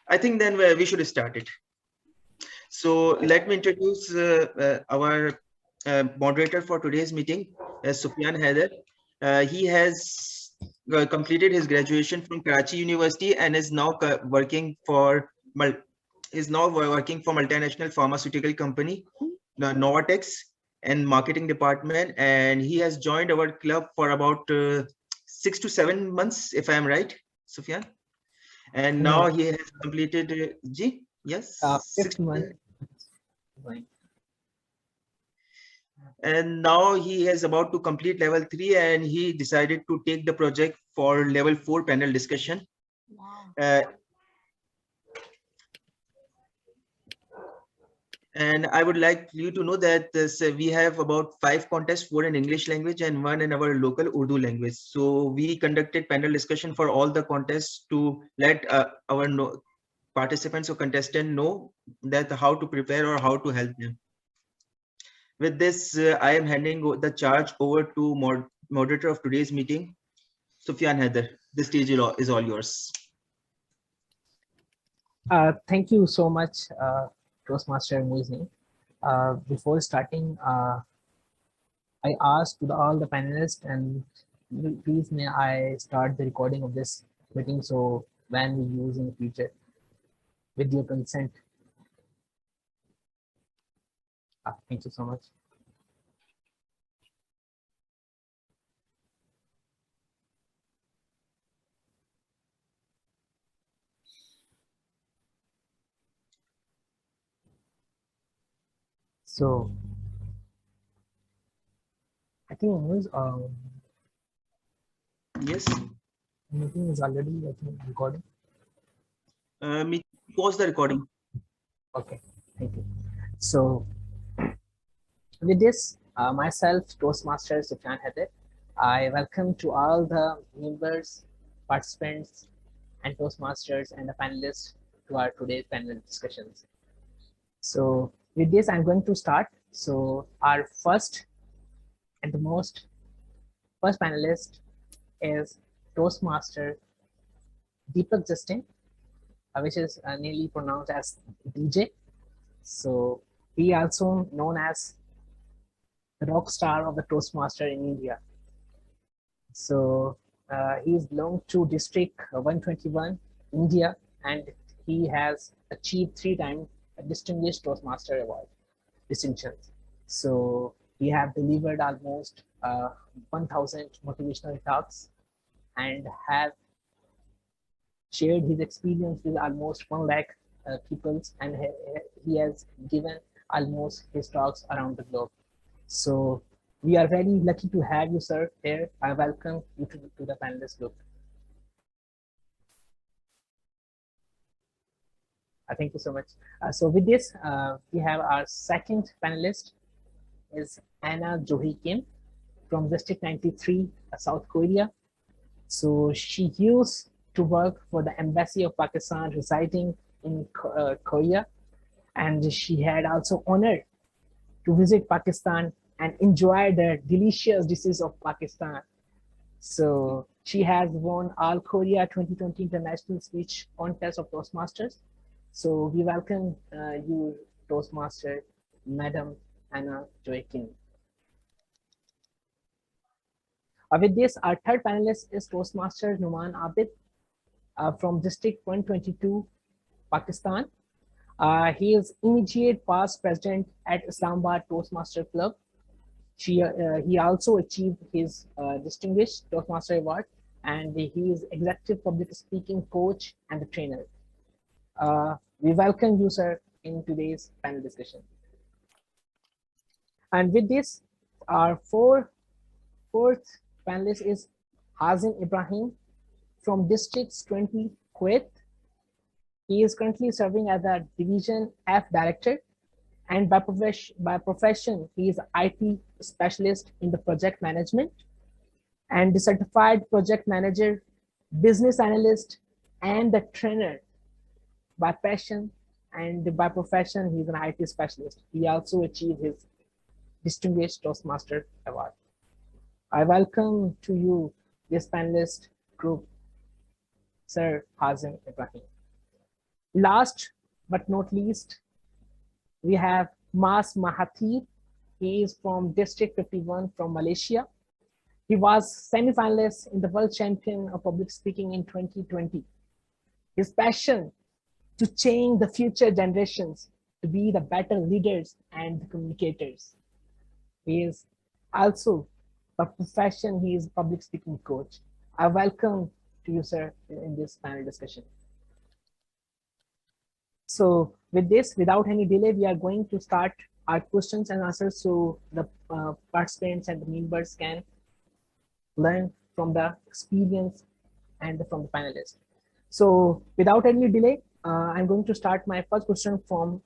I think then we should start it. So let me introduce our moderator for today's meeting, Sufyan Haider. He has completed his graduation from Karachi University and is now working for multinational pharmaceutical company, Novartex, and marketing department. And he has joined our club for about 6 to 7 months, if I am right, Sufyan. And now he has completed yes, 5th month. And now he is about to complete level 3, and he decided to take the project for level 4 panel discussion. Wow. And I would like you to know that we have about 5 contests, 4 in English language and 1 in our local Urdu language. So we conducted panel discussion for all the contests to let our participants or contestants know that how to prepare or how to help them. With this, I am handing the charge over to moderator of today's meeting, Sufyan Haider. The stage is all yours. Thank you so much, Toastmaster Muizni. Before starting, I asked to all the panelists, and please may I start the recording of this meeting, so when we use in the future, with your consent. Thank you so much. So I think it was yes, meeting is already recording. Pause the recording. Okay, thank you. So with this, myself, Toastmaster Sufyan Haider, I welcome to all the members, participants, and Toastmasters and the panelists to our today's panel discussions. So with this, I'm going to start. So our first and the first panelist is Toastmaster Deepak Justin, which is nearly pronounced as DJ. So he also known as the rock star of the Toastmaster in India. So he is belonged to District 121, India, and he has achieved 3-time Distinguished Toastmaster Award distinctions. So he have delivered almost 1,000 motivational talks and have shared his experience with almost 1 lakh people, and he has given almost his talks around the globe. So we are very lucky to have you, sir, here. I welcome you to the panelist group. Thank you so much. So with this, we have our second panelist is Anna Johi Kim from District 93, South Korea. So she used to work for the Embassy of Pakistan residing in Korea, and she had also honored to visit Pakistan and enjoy the delicious dishes of Pakistan. So she has won All Korea 2020 International Speech Contest of Toastmasters. So we welcome you, Toastmaster, Madam Anna Joaquin. With this, our third panelist is Toastmaster Numan Abid from District 122, Pakistan. He is immediate past president at Islamabad Toastmaster Club. He also achieved his Distinguished Toastmaster Award, and he is executive public speaking coach and the trainer. We welcome you, sir, in today's panel discussion. And with this, our fourth panelist is Hazim Ibrahim from District 20, Kuwait. He is currently serving as a Division F Director, and by profession, he is IT specialist in the project management and the certified project manager, business analyst, and the trainer. By passion and by profession, he's an IT specialist. He also achieved his Distinguished Toastmaster Award. I welcome to you this panelist group, Sir Hazim Ibrahim. Last but not least, we have Maas Mahathir. He is from District 51 from Malaysia. He was semi-finalist in the World Champion of Public Speaking in 2020. His passion to change the future generations to be the better leaders and communicators. He is also by profession, he is a public speaking coach. I welcome to you, sir, in this panel discussion. So with this, without any delay, we are going to start our questions and answers so the participants and the members can learn from the experience and from the panelists. So without any delay, I'm going to start my first question from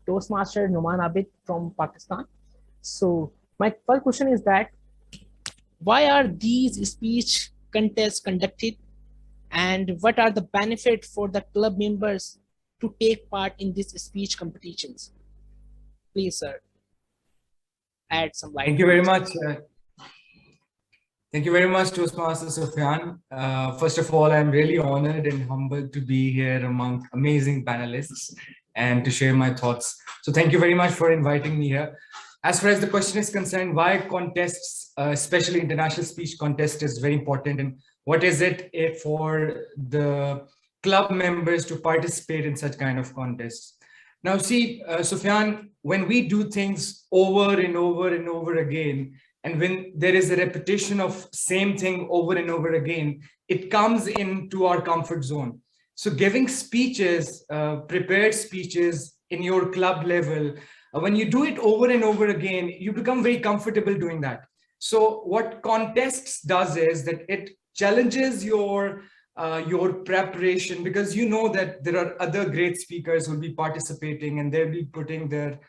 Toastmaster Numan Abid from Pakistan. So my first question is that, why are these speech contests conducted, and what are the benefits for the club members to take part in these speech competitions? Please, sir, add some light. Thank you very much. Thank you very much, Toastmaster Sufyan. First of all, I'm really honored and humbled to be here among amazing panelists and to share my thoughts. So thank you very much for inviting me here. As far as the question is concerned, why contests, especially international speech contest, is very important, and what is it for the club members to participate in such kind of contests? Now, see, Sufyan, when we do things over and over and over again, and when there is a repetition of same thing over and over again, it comes into our comfort zone. So giving speeches, prepared speeches in your club level, when you do it over and over again, you become very comfortable doing that. So what contests does is that it challenges your preparation, because you know that there are other great speakers who will be participating and they'll be putting their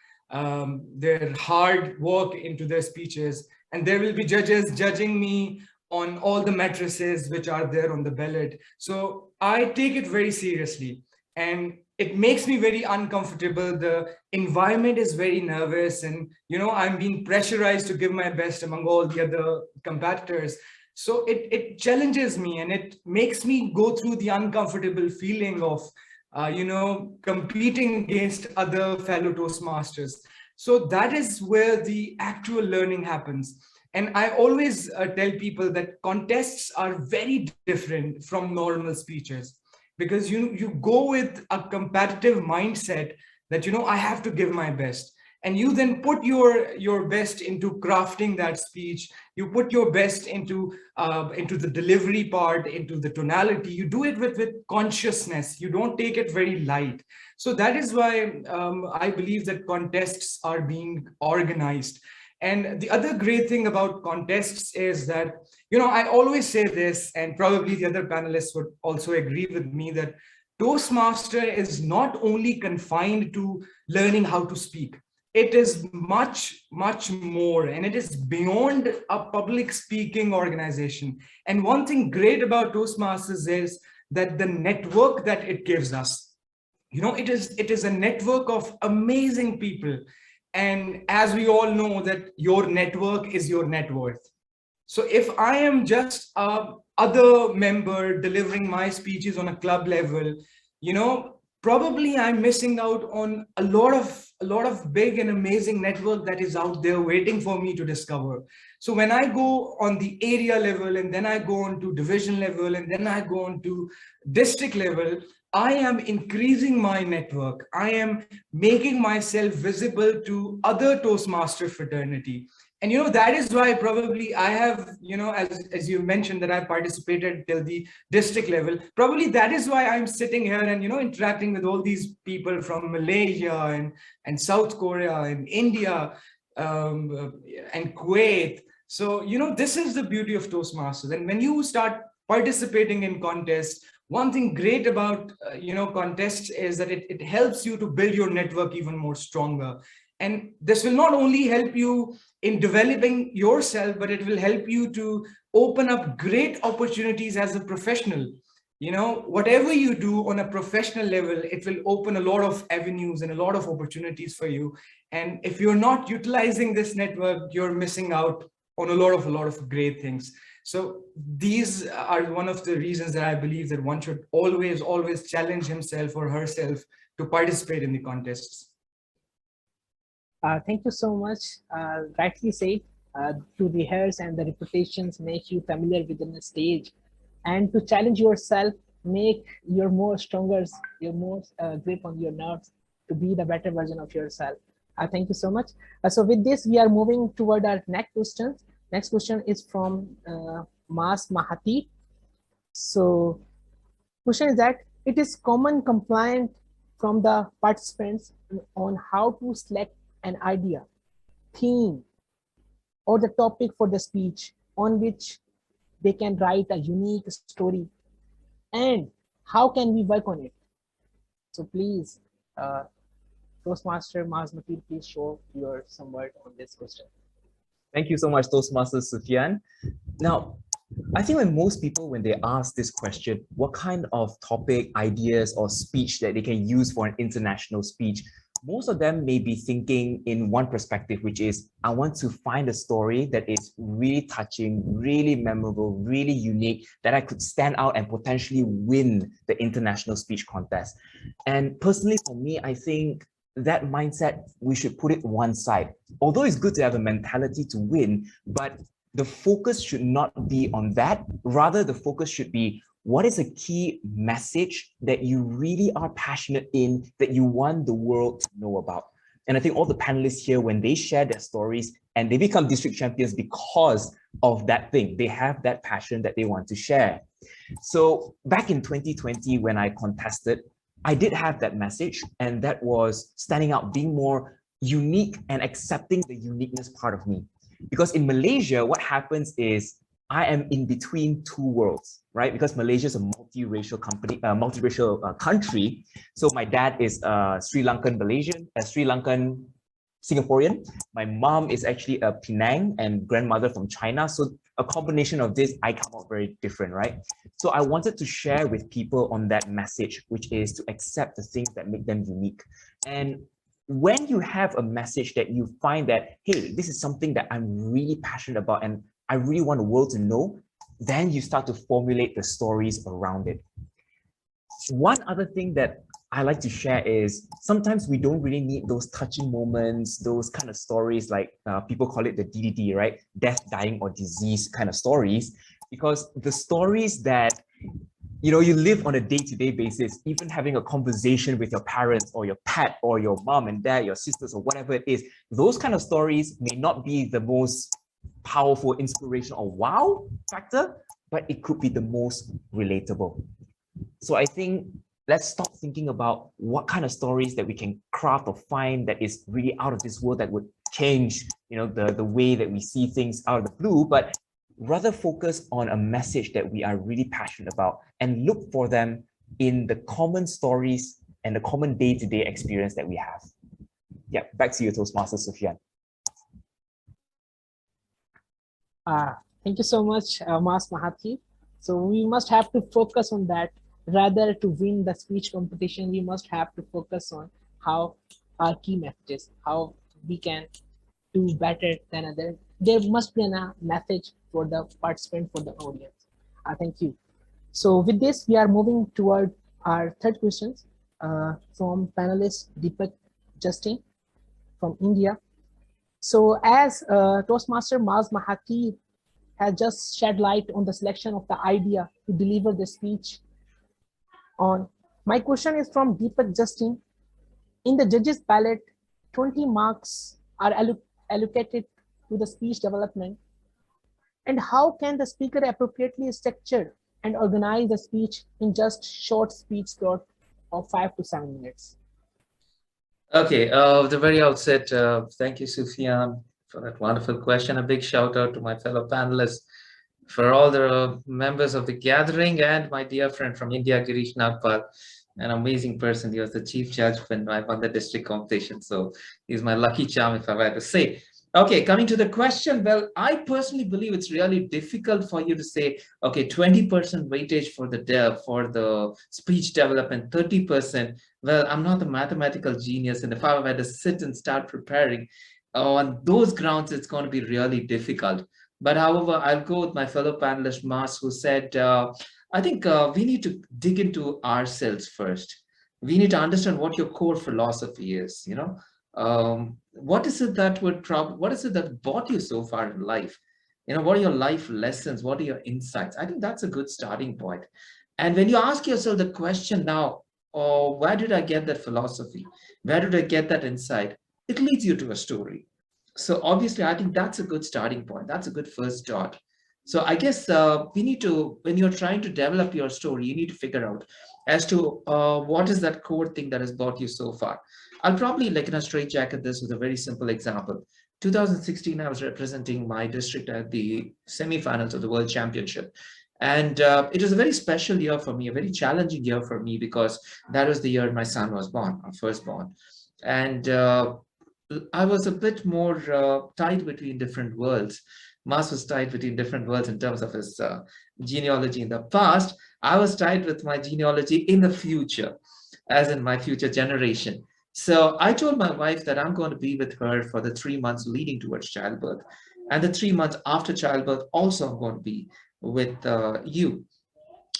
hard work into their speeches, and there will be judges judging me on all the matrices which are there on the ballot. So I take it very seriously, and it makes me very uncomfortable. The environment is very nervous, and I'm being pressurized to give my best among all the other competitors. So it challenges me, and it makes me go through the uncomfortable feeling of competing against other fellow Toastmasters. So that is where the actual learning happens. And I always tell people that contests are very different from normal speeches, because you go with a competitive mindset that, I have to give my best. And you then put your best into crafting that speech. You put your best into the delivery part, into the tonality. You do it with consciousness. You don't take it very light. So that is why I believe that contests are being organized. And the other great thing about contests is that, I always say this, and probably the other panelists would also agree with me, that Toastmaster is not only confined to learning how to speak. It is much, much more, and it is beyond a public speaking organization. And one thing great about Toastmasters is that the network that it gives us, it is a network of amazing people. And as we all know, that your network is your net worth. So if I am just a other member delivering my speeches on a club level, probably I'm missing out on a lot of big and amazing network that is out there waiting for me to discover. So when I go on the area level, and then I go on to division level, and then I go on to district level, I am increasing my network. I am making myself visible to other Toastmaster fraternity. And that is why probably I have, as you mentioned, that I participated till the district level. Probably that is why I'm sitting here and, interacting with all these people from Malaysia and South Korea and India and Kuwait. So, this is the beauty of Toastmasters. And when you start participating in contests, one thing great about, contests is that it helps you to build your network even more stronger. And this will not only help you in developing yourself, but it will help you to open up great opportunities as a professional. Whatever you do on a professional level, it will open a lot of avenues and a lot of opportunities for you. And if you're not utilizing this network, you're missing out on a lot of great things. So these are one of the reasons that I believe that one should always challenge himself or herself to participate in the contests. Thank you so much. Rightly said, to rehearse and the repetitions make you familiar within the stage, and to challenge yourself, make your more stronger, your more grip on your nerves to be the better version of yourself. Thank you so much. So with this, we are moving toward our next question. Next question is from Maas Mahathir. So question is that it is common complaint from the participants on how to select an idea, theme, or the topic for the speech on which they can write a unique story, and how can we work on it? So please, Toastmaster Maas Mahathir, please show your some word on this question. Thank you so much, Toastmaster Sufyan. Now, I think when most people, when they ask this question, what kind of topic, ideas, or speech that they can use for an international speech, most of them may be thinking in one perspective, which is, I want to find a story that is really touching, really memorable, really unique, that I could stand out and potentially win the international speech contest. And personally, for me, I think that mindset, we should put it one side. Although it's good to have a mentality to win, but the focus should not be on that. Rather, the focus should be, what is a key message that you really are passionate in, that you want the world to know about? And I think all the panelists here, when they share their stories and they become district champions because of that thing, they have that passion that they want to share. So back in 2020, when I contested, I did have that message, and that was standing out, being more unique and accepting the uniqueness part of me. Because in Malaysia, what happens is I am in between two worlds, right? Because Malaysia is a multiracial country. So my dad is a Sri Lankan Malaysian, a Sri Lankan Singaporean. My mom is actually a Penang and grandmother from China. So a combination of this, I come out very different, right? So I wanted to share with people on that message, which is to accept the things that make them unique. And when you have a message that you find that, hey, this is something that I'm really passionate about and I really want the world to know, then you start to formulate the stories around it. One other thing that I like to share is sometimes we don't really need those touching moments, those kind of stories like people call it the DDD, right? Death, dying, or disease kind of stories, because the stories that you live on a day-to-day basis, even having a conversation with your parents or your pet or your mom and dad, your sisters or whatever it is, those kind of stories may not be the most powerful inspiration or wow factor, but it could be the most relatable. So I think let's stop thinking about what kind of stories that we can craft or find that is really out of this world that would change, the way that we see things out of the blue, but rather focus on a message that we are really passionate about and look for them in the common stories and the common day-to-day experience that we have. Yeah, back to you, Toastmaster Sufyan. Thank you so much, Maas Mahathir. So we must have to focus on that. Rather to win the speech competition, we must have to focus on how our key messages, how we can do better than others. There must be a message for the participant, for the audience. Thank you. So with this, we are moving toward our third question from panelist Deepak Justin from India. So as Toastmaster Maas Mahathir has just shed light on the selection of the idea to deliver the speech on, my question is from Deepak Justin. In the judges' ballot, 20 marks are allocated to the speech development. And how can the speaker appropriately structure and organize the speech in just short speech slot of 5 to 7 minutes? Okay, the very outset, thank you, Sufyan, for that wonderful question. A big shout out to my fellow panelists, for all the members of the gathering, and my dear friend from India, Girish Nagpal, an amazing person. He was the chief judge when I won the district competition. So he's my lucky charm, if I were to say. Okay, coming to the question, well, I personally believe it's really difficult for you to say, okay, 20% weightage for the speech development, 30%. Well, I'm not a mathematical genius, and if I were to sit and start preparing on those grounds, it's going to be really difficult. But however, I'll go with my fellow panelist, Maas, who said, I think we need to dig into ourselves first. We need to understand what your core philosophy is, you know. What is it that what is it that brought you so far in life? You know, what are your life lessons? What are your insights? I think that's a good starting point. And when you ask yourself the question now, oh, where did I get that philosophy? Where did I get that insight? It leads you to a story. So obviously, I think that's a good starting point. That's a good first start. So I guess we need to, when you're trying to develop your story, you need to figure out as to what is that core thing that has brought you so far. I'll probably like in a straitjacket this with a very simple example. 2016, I was representing my district at the semifinals of the World Championship. And it was a very special year for me, a very challenging year for me, because that was the year my son was born, our firstborn. And I was a bit more tied between different worlds. Maas was tied between different worlds in terms of his genealogy in the past. I was tied with my genealogy in the future, as in my future generation. So I told my wife that I'm going to be with her for the 3 months leading towards childbirth. And the 3 months after childbirth, also I'm going to be with you.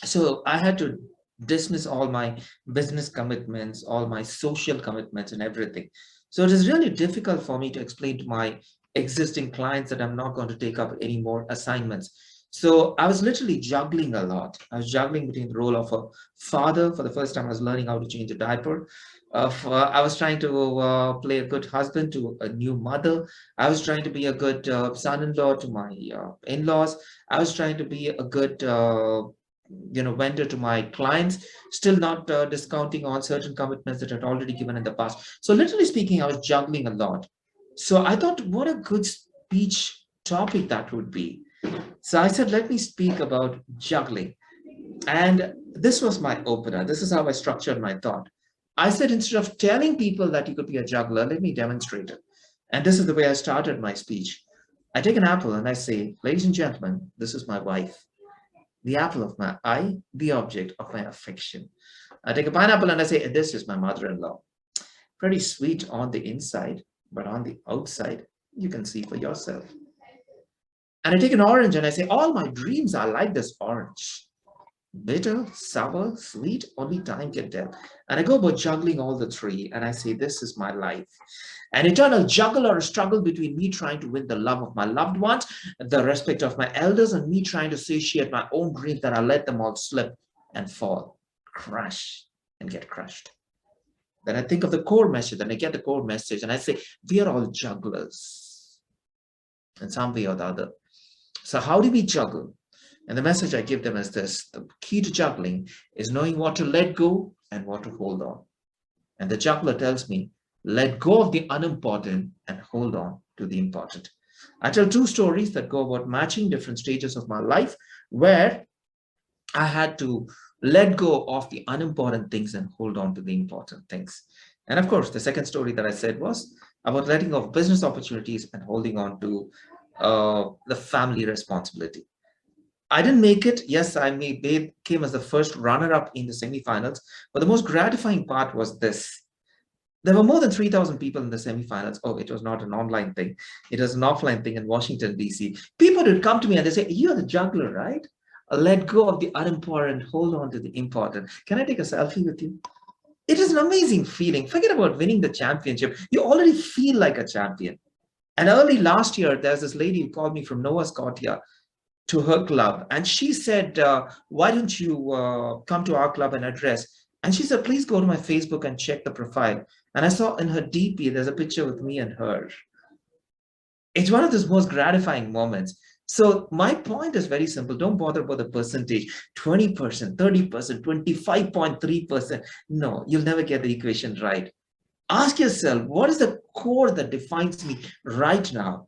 So I had to dismiss all my business commitments, all my social commitments and everything. So it is really difficult for me to explain to my existing clients that I'm not going to take up any more assignments. So I was literally juggling a lot. I was juggling between the role of a father. For the first time, I was learning how to change a diaper. I was trying to play a good husband to a new mother. I was trying to be a good son-in-law to my in-laws. I was trying to be a good vendor to my clients, still not discounting on certain commitments that I had already given in the past. So literally speaking, I was juggling a lot. So I thought, what a good speech topic that would be. So I said, let me speak about juggling. And this was my opener. This is how I structured my thought. I said, instead of telling people that you could be a juggler, let me demonstrate it. And this is the way I started my speech. I take an apple and I say, ladies and gentlemen, this is my wife, the apple of my eye, the object of my affection. I take a pineapple and I say, this is my mother-in-law. Pretty sweet on the inside, but on the outside, you can see for yourself. And I take an orange and I say, all my dreams are like this orange. Bitter, sour, sweet, only time can tell. And I go about juggling all the three and I say, this is my life. An eternal juggle or a struggle between me trying to win the love of my loved ones, the respect of my elders, and me trying to satiate my own dreams that I let them all slip and fall, crash and get crushed. Then I think of the core message and I get the core message and I say, we are all jugglers in some way or the other. So how do we juggle? And the message I give them is this: the key to juggling is knowing what to let go and what to hold on. And the juggler tells me, let go of the unimportant and hold on to the important. I tell two stories that go about matching different stages of my life where I had to let go of the unimportant things and hold on to the important things. And of course, the second story that I said was about letting go of business opportunities and holding on to the family responsibility. I didn't make it. Yes, they came as the first runner-up in the semifinals. But the most gratifying part was this. There were more than 3,000 people in the semifinals. Oh, it was not an online thing. It was an offline thing in Washington, D.C. People would come to me and they say, you're the juggler, right? Let go of the unimportant, hold on to the important. Can I take a selfie with you? It is an amazing feeling. Forget about winning the championship. You already feel like a champion. And early last year, there's this lady who called me from Nova Scotia to her club. And she said, why don't you come to our club and address? And she said, please go to my Facebook and check the profile. And I saw in her DP, there's a picture with me and her. It's one of those most gratifying moments. So my point is very simple. Don't bother about the percentage, 20%, 30%, 25.3%. No, you'll never get the equation right. Ask yourself, what is the core that defines me right now?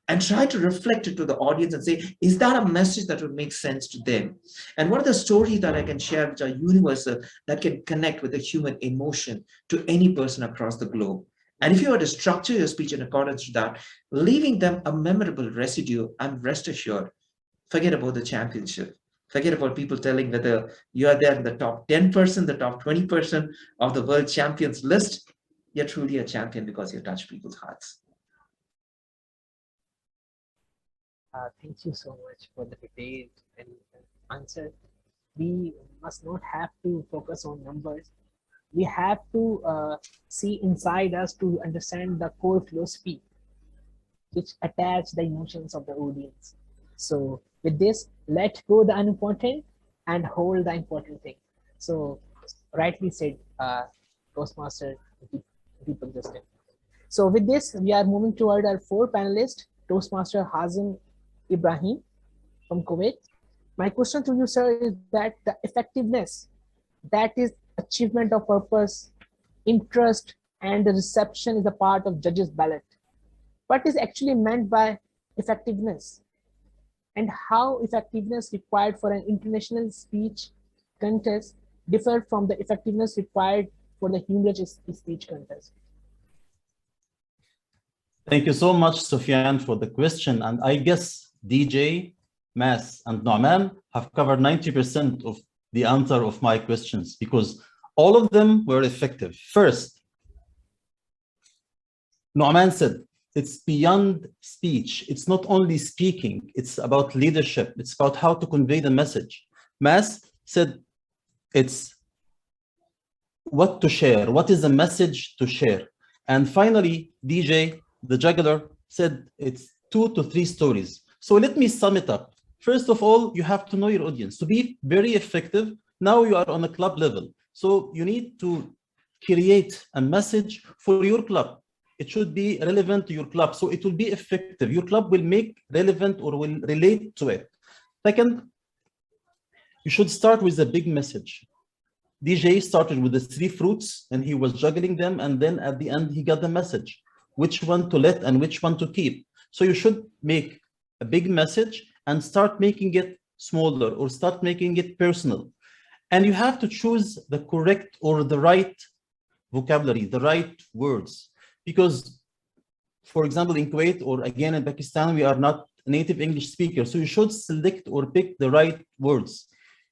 And try to reflect it to the audience and say, is that a message that would make sense to them? And what are the stories that I can share which are universal, that can connect with the human emotion to any person across the globe? And if you were to structure your speech in accordance to that, leaving them a memorable residue, and rest assured, forget about the championship. Forget about people telling whether you are there in the top 10%, the top 20% of the world champions list. You're truly a champion because you touch people's hearts. Thank you so much for the detailed and answer. We must not have to focus on numbers. We have to see inside us to understand the core philosophy which attach the emotions of the audience. So with this, let go the unimportant and hold the important thing. So rightly said, Toastmaster Deepak Justin. So with this, we are moving toward our four panelists, Toastmaster Hazim Ibrahim from Kuwait. My question to you, sir, is that the effectiveness, that is achievement of purpose, interest, and the reception is a part of judges' ballot. What is actually meant by effectiveness? And how effectiveness required for an international speech contest differ from the effectiveness required for the humorous speech contest? Thank you so much, Sufyan, for the question. And I guess DJ, Maas, and Nu'man have covered 90% of the answer of my questions because all of them were effective. First, Nu'man said, it's beyond speech. It's not only speaking, it's about leadership. It's about how to convey the message. Maas said, it's what to share. What is the message to share? And finally, DJ, the juggler, said it's 2 to 3 stories. So let me sum it up. First of all, you have to know your audience. To be very effective, now you are on a club level. So you need to create a message for your club. It should be relevant to your club. So it will be effective. Your club will make relevant or will relate to it. Second, you should start with a big message. DJ started with the 3 fruits and he was juggling them. And then at the end, he got the message, which one to let and which one to keep. So you should make a big message and start making it smaller or start making it personal. And you have to choose the correct or the right vocabulary, the right words. Because, for example, in Kuwait or again in Pakistan, we are not native English speakers. So you should select or pick the right words.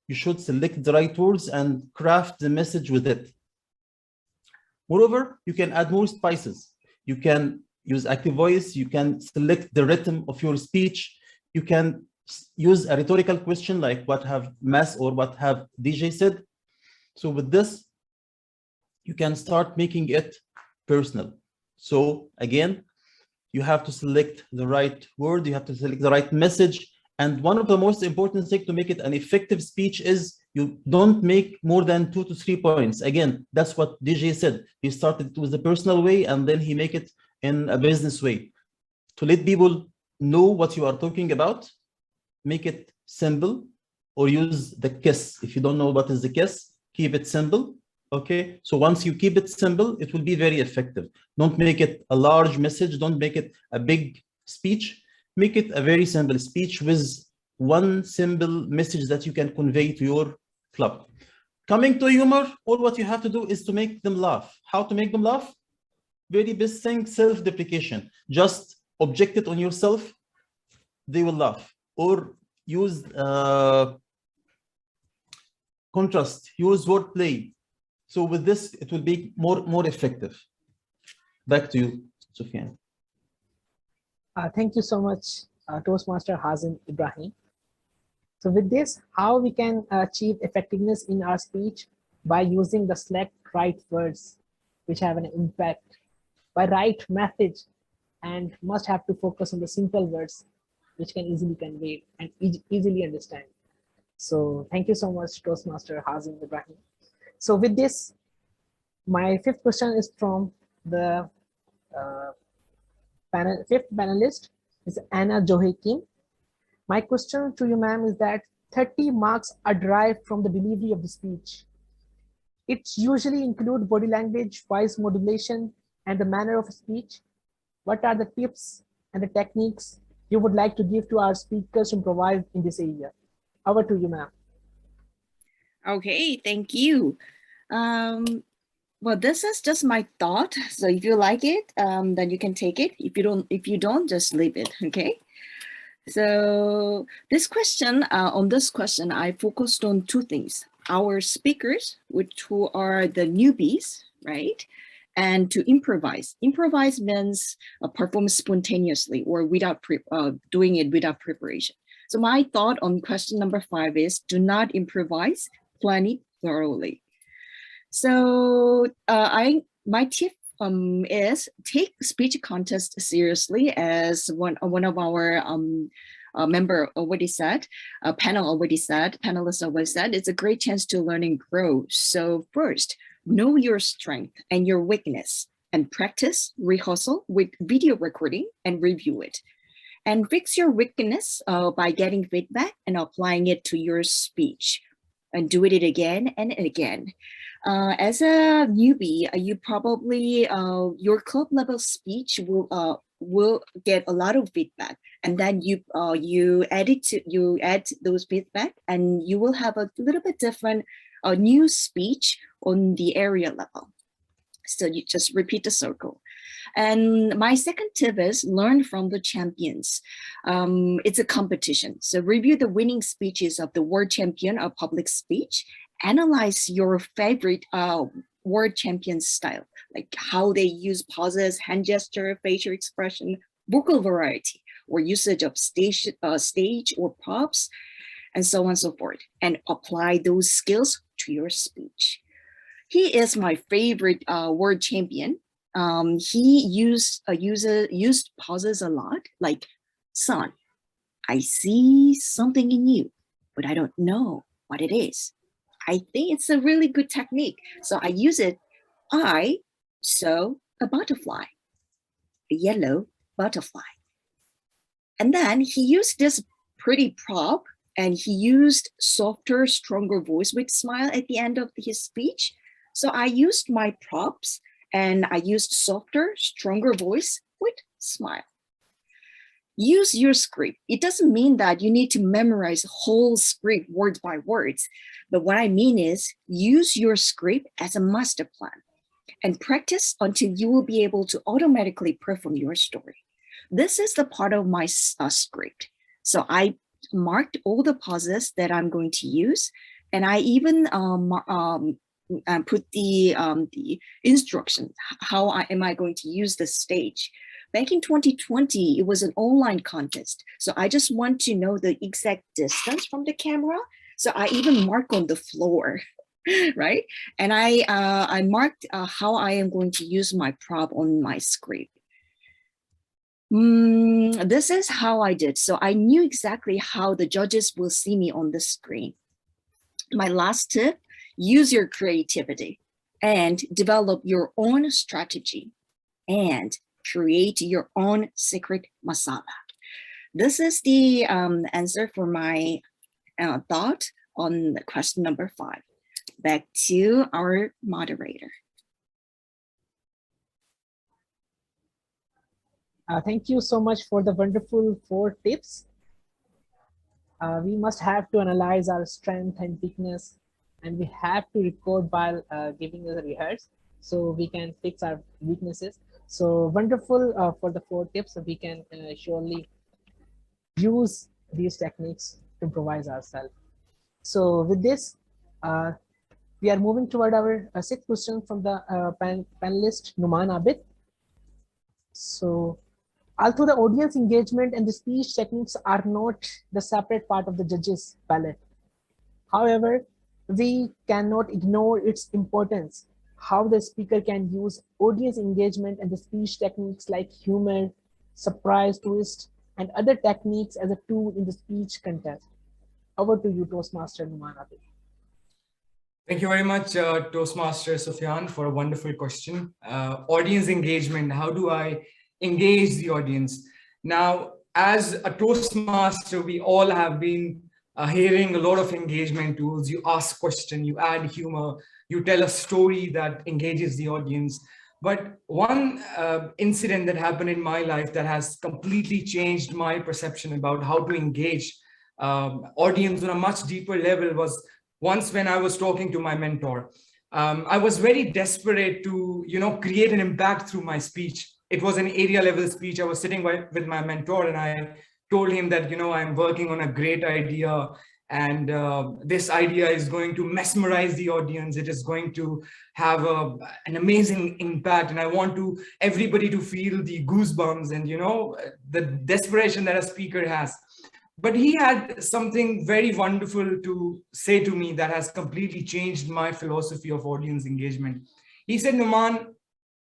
You should select the right words and craft the message with it. Moreover, you can add more spices. You can use active voice. You can select the rhythm of your speech. You can use a rhetorical question like what have Maas or what have DJ said. So with this, you can start making it personal. So again, you have to select the right word. You have to select the right message. And one of the most important things to make it an effective speech is you don't make more than 2 to 3 points. Again, that's what DJ said. He started with a personal way and then he make it in a business way. To let people know what you are talking about, make it simple or use the kiss. If you don't know what is the kiss, keep it simple. Okay, so once you keep it simple, it will be very effective. Don't make it a large message. Don't make it a big speech. Make it a very simple speech with one simple message that you can convey to your club. Coming to humor, all what you have to do is to make them laugh. How to make them laugh? Very best thing, self-deprecation. Just object it on yourself, they will laugh. Or use contrast, use wordplay. So with this, it will be more effective. Back to you, Sufyan. Thank you so much, Toastmaster Hazim Ibrahim. So with this, how we can achieve effectiveness in our speech by using the select right words, which have an impact, by right message, and must have to focus on the simple words, which can easily convey and easily understand. So thank you so much, Toastmaster Hazim Ibrahim. So with this, my 5th question is from the fifth panelist, is Anna Johakim. My question to you, ma'am, is that 30 marks are derived from the delivery of the speech. It usually includes body language, voice modulation, and the manner of speech. What are the tips and the techniques you would like to give to our speakers to provide in this area? Over to you, ma'am. Okay, thank you. Well, this is just my thought. So if you like it, then you can take it. If you don't, just leave it. Okay. So on this question, I focused on 2 things: our speakers, who are the newbies, right? and to improvise. Improvise means perform spontaneously or without doing it without preparation. So my thought on question number 5 is do not improvise, plan it thoroughly. So my tip is take speech contest seriously, as one of our member already said, panelists already said, it's a great chance to learn and grow. So first, know your strength and your weakness and practice, rehearsal with video recording and review it. And fix your weakness by getting feedback and applying it to your speech. And do it again and again. As a newbie, you probably, your club level speech will get a lot of feedback, and then you add those feedback, and you will have a little bit different new speech on the area level. So you just repeat the circle. And my second tip is learn from the champions. It's a competition. So review the winning speeches of the world champion of public speech. Analyze your favorite world champion style, like how they use pauses, hand gesture, facial expression, vocal variety, or usage of stage or props, and so on and so forth, and apply those skills to your speech. He is my favorite world champion. He used pauses a lot, like, son, I see something in you, but I don't know what it is. I think it's a really good technique. So I use it. I saw a butterfly, a yellow butterfly. And then he used this pretty prop, and he used softer, stronger voice with smile at the end of his speech. So I used my props, and I used softer, stronger voice with smile. Use your script. It doesn't mean that you need to memorize the whole script word by words, but what I mean is use your script as a master plan and practice until you will be able to automatically perform your story. This is the part of my script. So I marked all the pauses that I'm going to use, and I even put the instruction, how am I going to use the stage. Back in 2020, it was an online contest. So I just want to know the exact distance from the camera. So I even mark on the floor, right? And I marked how I am going to use my prop on my script. This is how I did. So I knew exactly how the judges will see me on the screen. My last tip, use your creativity and develop your own strategy and create your own secret masala. This is the answer for my thought on question number 5. Back to our moderator. Thank you so much for the wonderful 4 tips. We must have to analyze our strength and weakness, and we have to record while giving a rehearse so we can fix our weaknesses. So wonderful for the 4 tips. So we can surely use these techniques to improvise ourselves. So with this, we are moving toward our 6th question from the panelist Numan Abid. So although the audience engagement and the speech techniques are not the separate part of the judge's palette, however, we cannot ignore its importance. How the speaker can use audience engagement and the speech techniques like humor, surprise, twist, and other techniques as a tool in the speech contest. Over to you, Toastmaster Numan Abid. Thank you very much, Toastmaster Sufyan, for a wonderful question. Audience engagement, how do I engage the audience? Now, as a Toastmaster, we all have been hearing a lot of engagement tools. You ask question, you add humor, you tell a story that engages the audience. But one incident that happened in my life that has completely changed my perception about how to engage audience on a much deeper level was once when I was talking to my mentor. I was very desperate to, create an impact through my speech. It was an area level speech. I was sitting with my mentor and I told him that, I'm working on a great idea and this idea is going to mesmerize the audience. It is going to have an amazing impact, and I want everybody to feel the goosebumps and, you know, the desperation that a speaker has. But he had something very wonderful to say to me that has completely changed my philosophy of audience engagement. He said, Numan,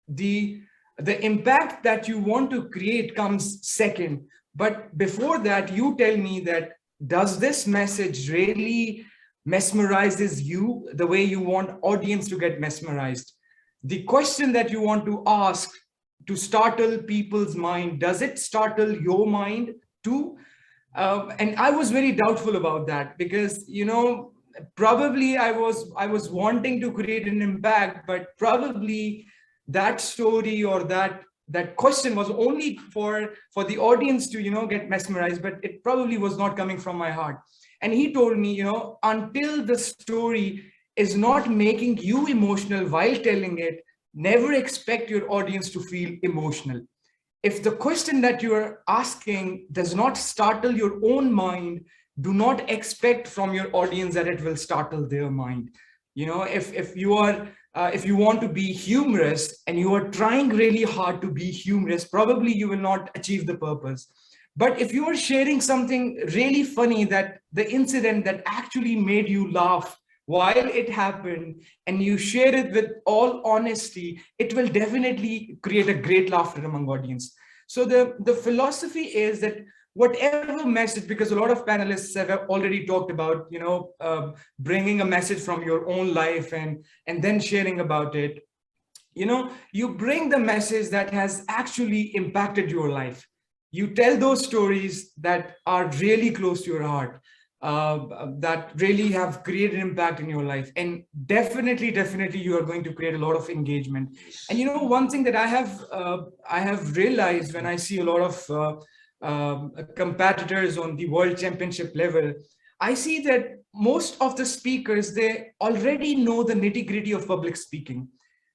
the impact that you want to create comes second. But before that, you tell me that, does this message really mesmerizes you the way you want audience to get mesmerized? The question that you want to ask to startle people's mind, does it startle your mind too? And I was very doubtful about that, because, you know, probably I was wanting to create an impact, but probably that story or that question was only for the audience to, you know, get mesmerized, but it probably was not coming from my heart. And he told me, you know, until the story is not making you emotional while telling it, never expect your audience to feel emotional. If the question that you are asking does not startle your own mind, do not expect from your audience that it will startle their mind. You know, if you want to be humorous and you are trying really hard to be humorous, probably you will not achieve the purpose. But if you are sharing something really funny, that the incident that actually made you laugh while it happened, and you share it with all honesty, it will definitely create a great laughter among audience. So the philosophy is that whatever message, because a lot of panelists have already talked about, you know, bringing a message from your own life and then sharing about it, you know, you bring the message that has actually impacted your life. You tell those stories that are really close to your heart, that really have created impact in your life, and definitely you are going to create a lot of engagement. And, you know, one thing that I have realized when I see a lot of competitors on the world championship level, I see that most of the speakers, they already know the nitty-gritty of public speaking.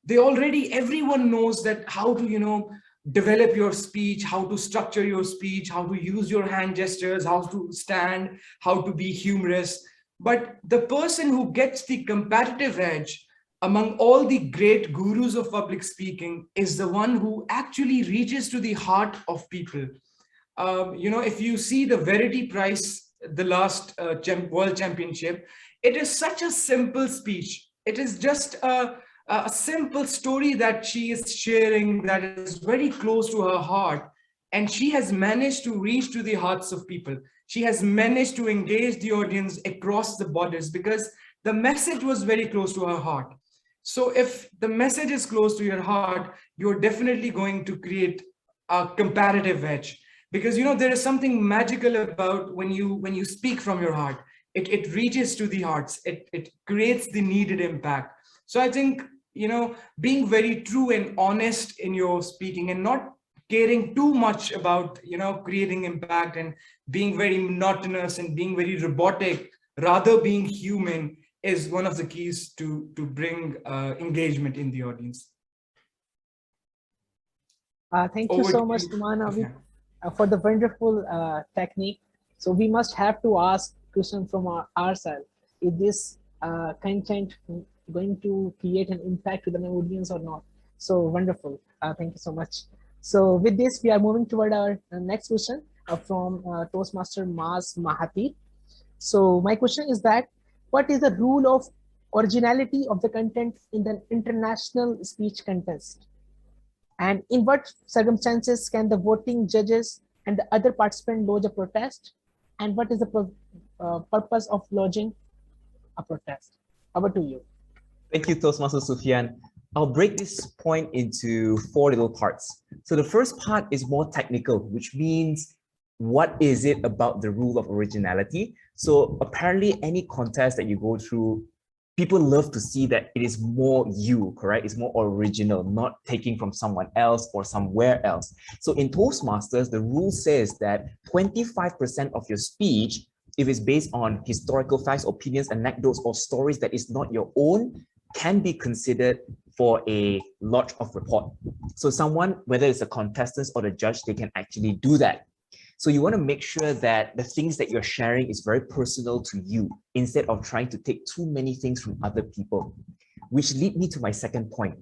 Everyone knows that how to, you know, develop your speech, how to structure your speech, how to use your hand gestures, how to stand, how to be humorous. But the person who gets the competitive edge among all the great gurus of public speaking is the one who actually reaches to the heart of people. You know, if you see the Verity Prize, the last World Championship, it is such a simple speech. It is just a simple story that she is sharing that is very close to her heart. And she has managed to reach to the hearts of people. She has managed to engage the audience across the borders because the message was very close to her heart. So if the message is close to your heart, you're definitely going to create a comparative edge. Because, you know, there is something magical about when you speak from your heart. It reaches to the hearts. It creates the needed impact. So I think, you know, being very true and honest in your speaking and not caring too much about, you know, creating impact and being very monotonous and being very robotic, rather being human, is one of the keys to bring engagement in the audience. Thank you so much, Numan, for the wonderful technique. So we must have to ask question from ourselves: is this content going to create an impact to the audience or not? So wonderful. Thank you so much. So with this, we are moving toward our next question from Toastmaster Maas Mahathir. So my question is that, what is the rule of originality of the content in the international speech contest? And in what circumstances can the voting judges and the other participants lodge a protest? And what is the purpose of lodging a protest? Over to you. Thank you, Toastmaster Sufyan. I'll break this point into 4 little parts. So the first part is more technical, which means what is it about the rule of originality? So apparently any contest that you go through, people love to see that it is more you, correct? It's more original, not taking from someone else or somewhere else. So in Toastmasters, the rule says that 25% of your speech, if it's based on historical facts, opinions, anecdotes, or stories that is not your own, can be considered for a lodge of report. So someone, whether it's a contestant or the judge, they can actually do that. So you want to make sure that the things that you're sharing is very personal to you instead of trying to take too many things from other people, which lead me to my second point.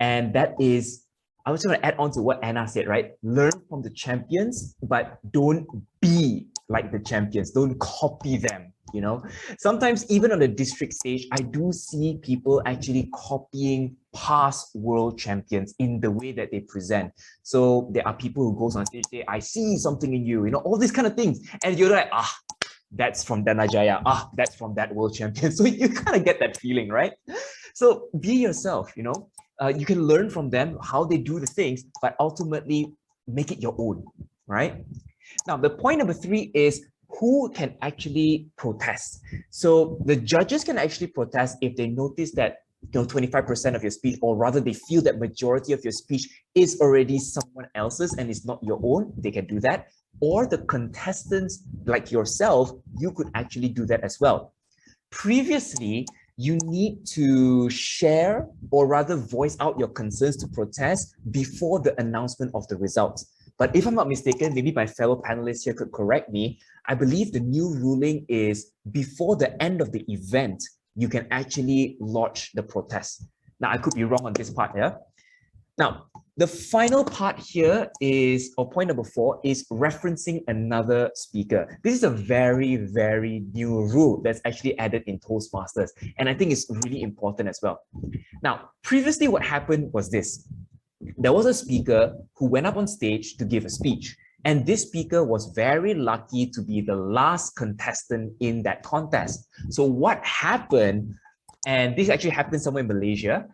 And that is, I was going to add on to what Anna said, right? Learn from the champions, but don't be like the champions. Don't copy them, you know? Sometimes even on the district stage, I do see people actually copying past world champions in the way that they present. So there are people who goes on stage, say, I see something in you, you know, all these kind of things. And you're like, that's from Danajaya. That's from that world champion. So you kind of get that feeling, right? So be yourself, you know? You can learn from them how they do the things, but ultimately make it your own, right? Now, the point number 3 is who can actually protest. So the judges can actually protest if they notice that 25% of your speech, or rather they feel that majority of your speech is already someone else's and is not your own. They can do that. Or the contestants like yourself, you could actually do that as well. Previously, you need to share or rather voice out your concerns to protest before the announcement of the results. But if I'm not mistaken, maybe my fellow panelists here could correct me. I believe the new ruling is before the end of the event, you can actually lodge the protest. Now, I could be wrong on this part here. Now, the final part here is, or point number 4, is referencing another speaker. This is a very, very new rule that's actually added in Toastmasters, and I think it's really important as well. Now, previously what happened was this. There was a speaker who went up on stage to give a speech, and this speaker was very lucky to be the last contestant in that contest. So what happened, and this actually happened somewhere in Malaysia,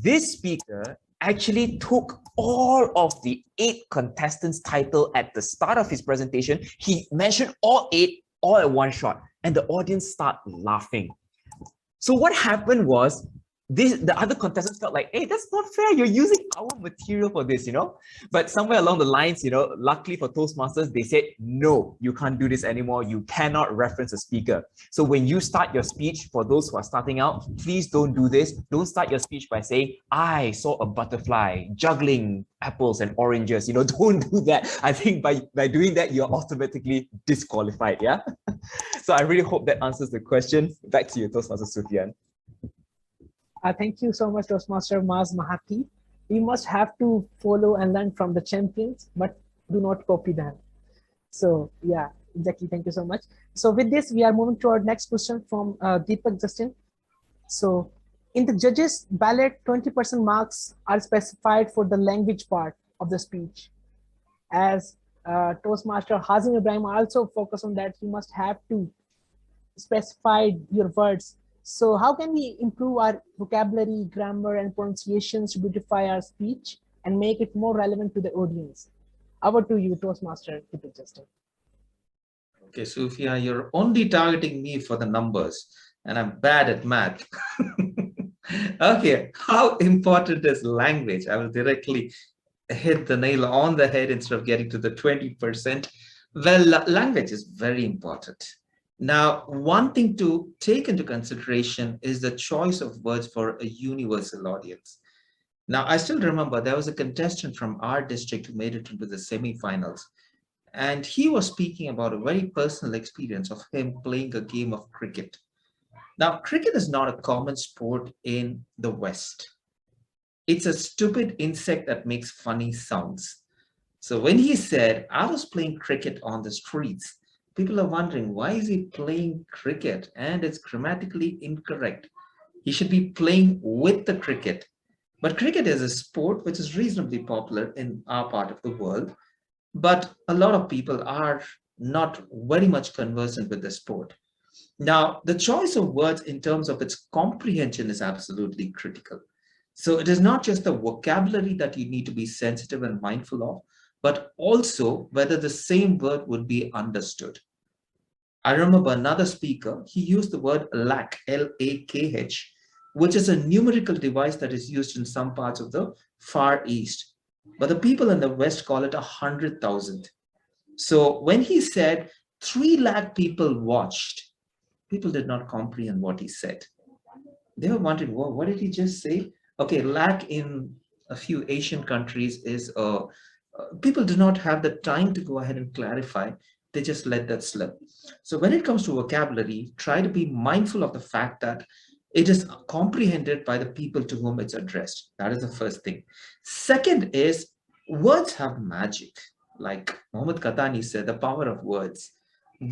this speaker actually took all of the 8 contestants' title at the start of his presentation. He mentioned all 8 all at one shot, and the audience started laughing. So what happened was, the other contestants felt like, hey, that's not fair. You're using our material for this, you know? But somewhere along the lines, you know, luckily for Toastmasters, they said, no, you can't do this anymore. You cannot reference a speaker. So when you start your speech, for those who are starting out, please don't do this. Don't start your speech by saying, I saw a butterfly juggling apples and oranges. You know, don't do that. I think by doing that, you're automatically disqualified, yeah? So I really hope that answers the question. Back to you, Toastmaster Sufyan. Thank you so much, Toastmaster Maas Mahathir. We must have to follow and learn from the champions, but do not copy them. So yeah, exactly. Thank you so much. So with this, we are moving to our next question from Deepak Justin. So in the judges' ballot, 20% marks are specified for the language part of the speech. As Toastmaster Hazim Ibrahim also focus on that, you must have to specify your words. So how can we improve our vocabulary, grammar, and pronunciations to beautify our speech and make it more relevant to the audience? Over to you, Toastmaster Deepak Justin. Okay, Sufia, you're only targeting me for the numbers, and I'm bad at math. Okay, how important is language? I will directly hit the nail on the head instead of getting to the 20%. Well, language is very important. Now, one thing to take into consideration is the choice of words for a universal audience. Now, I still remember there was a contestant from our district who made it into the semifinals, and he was speaking about a very personal experience of him playing a game of cricket. Now, cricket is not a common sport in the West. It's a stupid insect that makes funny sounds. So when he said, I was playing cricket on the streets, people are wondering, why is he playing cricket? And it's grammatically incorrect. He should be playing with the cricket. But cricket is a sport which is reasonably popular in our part of the world. But a lot of people are not very much conversant with the sport. Now, the choice of words in terms of its comprehension is absolutely critical. So it is not just the vocabulary that you need to be sensitive and mindful of, but also whether the same word would be understood. I remember another speaker, he used the word lakh, L-A-K-H, which is a numerical device that is used in some parts of the Far East. But the people in the West call it 100,000. So when he said 3 lakh people watched, people did not comprehend what he said. They were wondering, what did he just say? Okay, lakh in a few Asian countries is a people do not have the time to go ahead and clarify. They just let that slip. So when it comes to vocabulary, try to be mindful of the fact that it is comprehended by the people to whom it's addressed. That is the first thing. Second is, words have magic. Like Muhammad Katani said, the power of words.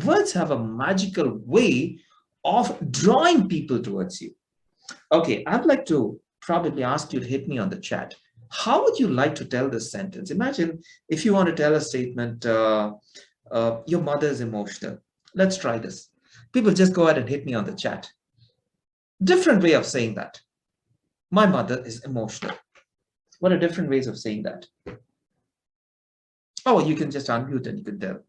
Words have a magical way of drawing people towards you. Okay, I'd like to probably ask you to hit me on the chat. How would you like to tell this sentence? Imagine if you want to tell a statement, your mother is emotional. Let's try this. People just go ahead and hit me on the chat. Different way of saying that. My mother is emotional. What are different ways of saying that? Oh, you can just unmute and you can tell.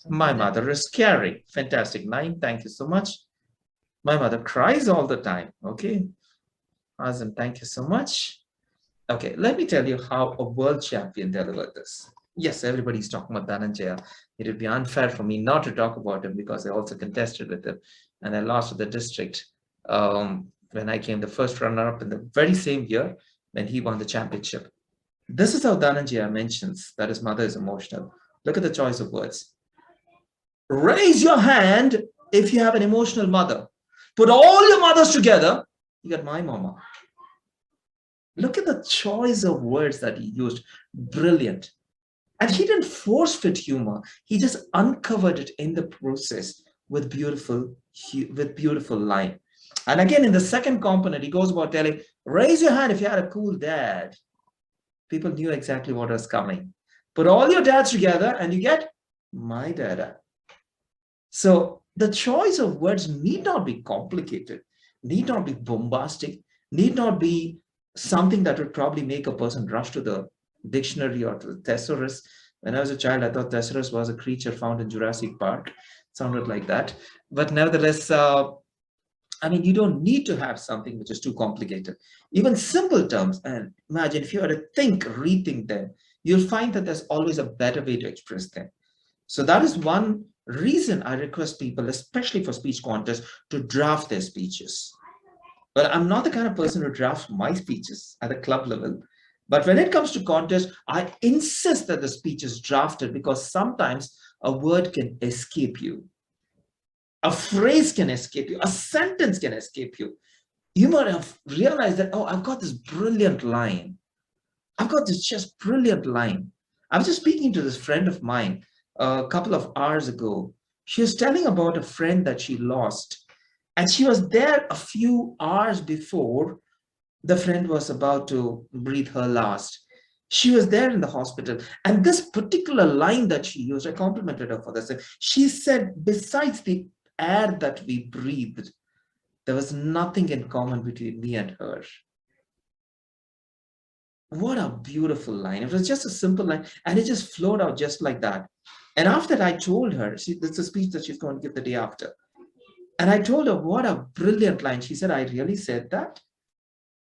My mother is caring. Fantastic. 9. Thank you so much. My mother cries all the time. Okay. Awesome. Thank you so much. Okay, let me tell you how a world champion delivered this. Yes, everybody's talking about Dhananjaya. It would be unfair for me not to talk about him because I also contested with him and I lost with the district when I came the first runner-up in the very same year when he won the championship. This is how Dhananjaya mentions that his mother is emotional. Look at the choice of words. Raise your hand if you have an emotional mother. Put all your mothers together, you got my mama. Look at the choice of words that he used. Brilliant. And he didn't force fit humor. He just uncovered it in the process with beautiful line. And again, in the second component, he goes about telling, raise your hand if you had a cool dad. People knew exactly what was coming. Put all your dads together and you get my dada. So the choice of words need not be complicated, need not be bombastic, need not be something that would probably make a person rush to the dictionary or to the thesaurus. When I was a child, I thought thesaurus was a creature found in Jurassic Park. It sounded like that. But nevertheless, I mean, you don't need to have something which is too complicated. Even simple terms, and imagine if you were to rethink them, you'll find that there's always a better way to express them. So that is one reason I request people, especially for speech contests, to draft their speeches. But I'm not the kind of person who drafts my speeches at the club level. But when it comes to contests, I insist that the speech is drafted because sometimes a word can escape you. A phrase can escape you. A sentence can escape you. You might have realized that, oh, I've got this brilliant line. I've got this just brilliant line. I was just speaking to this friend of mine a couple of hours ago. She was telling about a friend that she lost. And she was there a few hours before the friend was about to breathe her last. She was there in the hospital. And this particular line that she used, I complimented her for this. She said, besides the air that we breathed, there was nothing in common between me and her. What a beautiful line. It was just a simple line and it just flowed out just like that. And after that, I told her, this is a speech that she's going to give the day after. And I told her, what a brilliant line. She said, I really said that?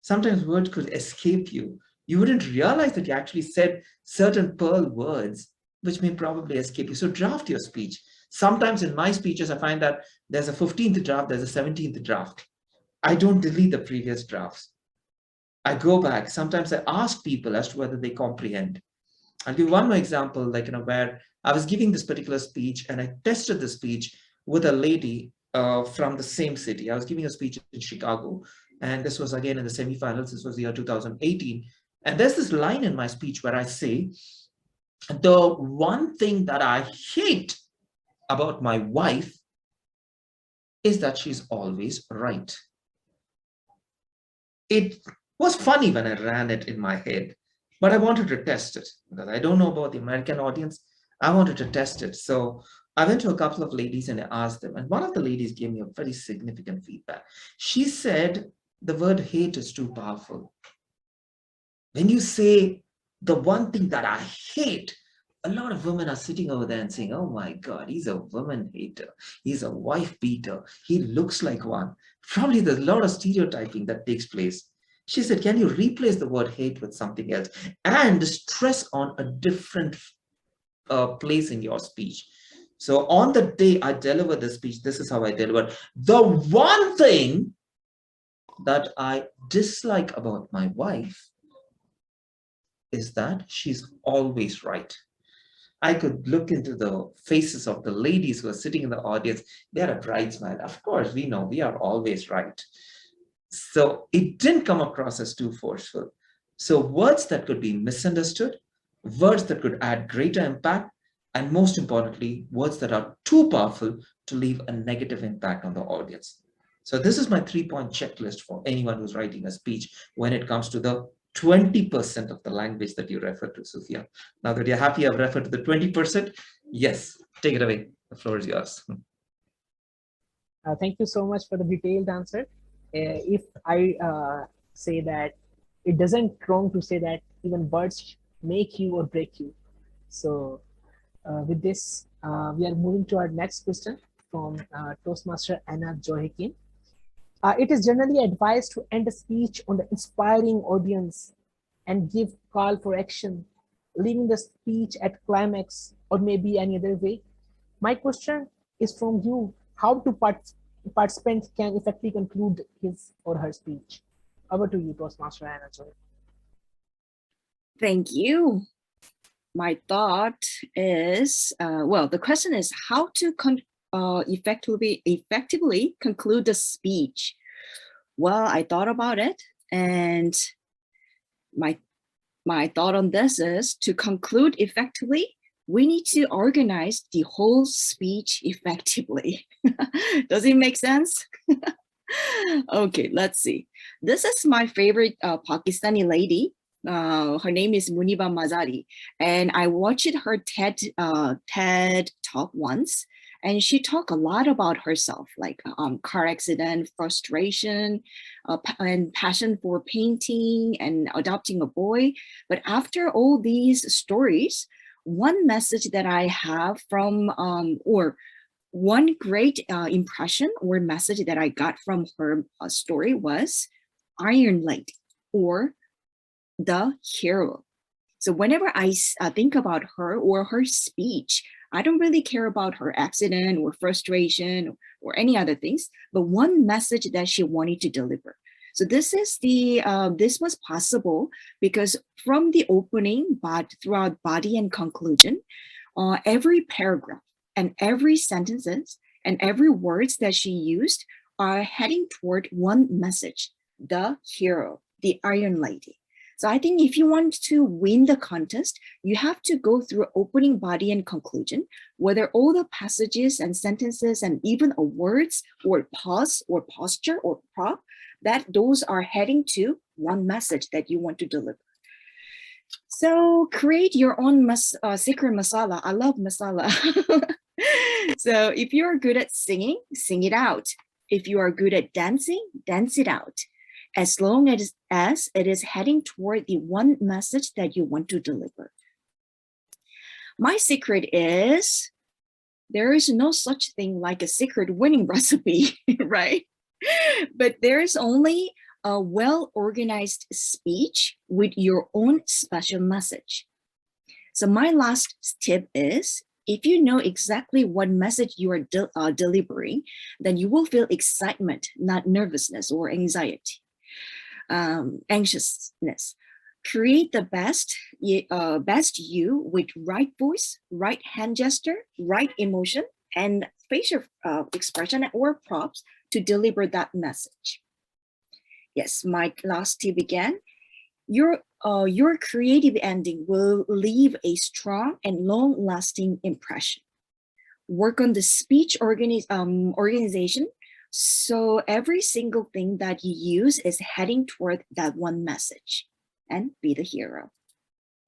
Sometimes words could escape you. You wouldn't realize that you actually said certain pearl words, which may probably escape you. So draft your speech. Sometimes in my speeches, I find that there's a 15th draft, there's a 17th draft. I don't delete the previous drafts. I go back. Sometimes I ask people as to whether they comprehend. I'll give one more example, like, where I was giving this particular speech and I tested the speech with a lady from the same city. I was giving a speech in Chicago, and this was again in the semifinals. This was the year 2018. And there's this line in my speech where I say, the one thing that I hate about my wife is that she's always right. It was funny when I ran it in my head, but I wanted to test it because I don't know about the American audience. I wanted to test it. So I went to a couple of ladies and I asked them, and one of the ladies gave me a very significant feedback. She said, the word hate is too powerful. When you say the one thing that I hate, a lot of women are sitting over there and saying, oh my God, he's a woman hater. He's a wife beater. He looks like one. Probably there's a lot of stereotyping that takes place. She said, can you replace the word hate with something else and stress on a different place in your speech? So on the day I delivered the speech, this is how I delivered. The one thing that I dislike about my wife is that she's always right. I could look into the faces of the ladies who are sitting in the audience. They're a bright smile. Of course, we know we are always right. So it didn't come across as too forceful. So words that could be misunderstood, words that could add greater impact, and most importantly, words that are too powerful to leave a negative impact on the audience. So this is my 3-point checklist for anyone who's writing a speech when it comes to the 20% of the language that you refer to, Sophia. Now that you're happy I've referred to the 20%, yes, take it away. The floor is yours. Thank you so much for the detailed answer. If I say that it doesn't wrong to say that even words make you or break you. So with this, we are moving to our next question from Toastmaster Anna Johikin. It is generally advised to end a speech on the inspiring audience and give call for action, leaving the speech at climax or maybe any other way. My question is from you, how to participants can effectively conclude his or her speech. Over to you, Toastmaster Anna Joy. Thank you. My thought is, well, the question is how to effectively conclude the speech. Well, I thought about it, and my thought on this is to conclude effectively, we need to organize the whole speech effectively. Does it make sense? Okay, let's see. This is my favorite Pakistani lady. Her name is Muniba Mazari, and I watched her TED talk once, and she talked a lot about herself, like car accident, frustration, and passion for painting and adopting a boy. But after all these stories, one message that I have from, or one great impression or message that I got from her story was Iron Lady, or the hero. So whenever I think about her or her speech, I don't really care about her accident or frustration or any other things, but one message that she wanted to deliver. So this is this was possible because from the opening, but throughout body and conclusion, every paragraph and every sentences and every words that she used are heading toward one message: the hero, the Iron Lady. So I think if you want to win the contest, you have to go through opening, body, and conclusion, whether all the passages and sentences and even words or pause or posture or prop, that those are heading to one message that you want to deliver. So create your own secret masala. I love masala. So if you are good at singing, sing it out. If you are good at dancing, dance it out. As long as it is heading toward the one message that you want to deliver. My secret is there is no such thing like a secret winning recipe, right? But there is only a well-organized speech with your own special message. So my last tip is, if you know exactly what message you are delivering, then you will feel excitement, not nervousness or anxiety. Anxiousness. Create the best you with right voice, right hand gesture, right emotion, and facial expression or props to deliver that message. Yes, my last tip again. Your creative ending will leave a strong and long-lasting impression. Work on the speech organization. So every single thing that you use is heading toward that one message, and be the hero.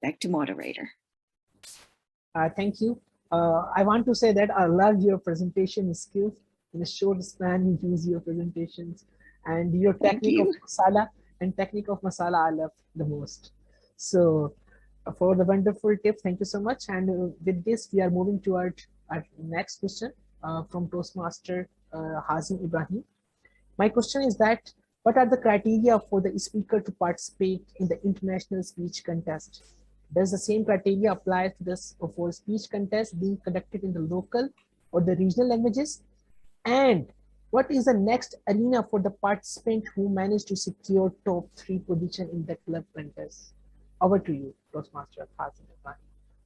Back to moderator. Thank you. I want to say that I love your presentation skills. In a short span, you use your presentations, and your technique of masala I love the most. So for the wonderful tip, thank you so much. And with this, we are moving to our next question from Toastmaster Hazim Ibrahim. My question is that, what are the criteria for the speaker to participate in the international speech contest? Does the same criteria apply to this for speech contest being conducted in the local or the regional languages? And What is the next arena for the participant who managed to secure top 3 position in the club contest? Over to you, Toastmaster Hazim.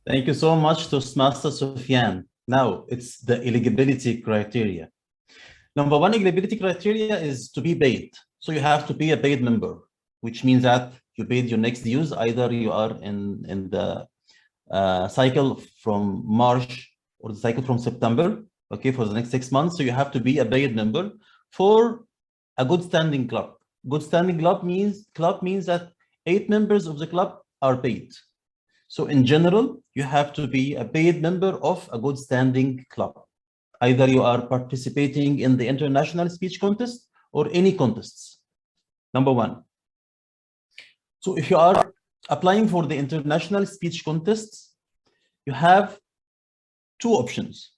Thank you so much, Toastmaster Sufyan. Now it's the eligibility criteria. Number one eligibility criteria is to be paid. So you have to be a paid member, which means that you paid your next dues. Either you are in the cycle from March or the cycle from September, okay, for the next 6 months. So you have to be a paid member for a good standing club. Good standing club means that 8 members of the club are paid. So in general, you have to be a paid member of a good standing club. Either you are participating in the international speech contest or any contests. Number one. So if you are applying for the international speech contests, you have 2 options.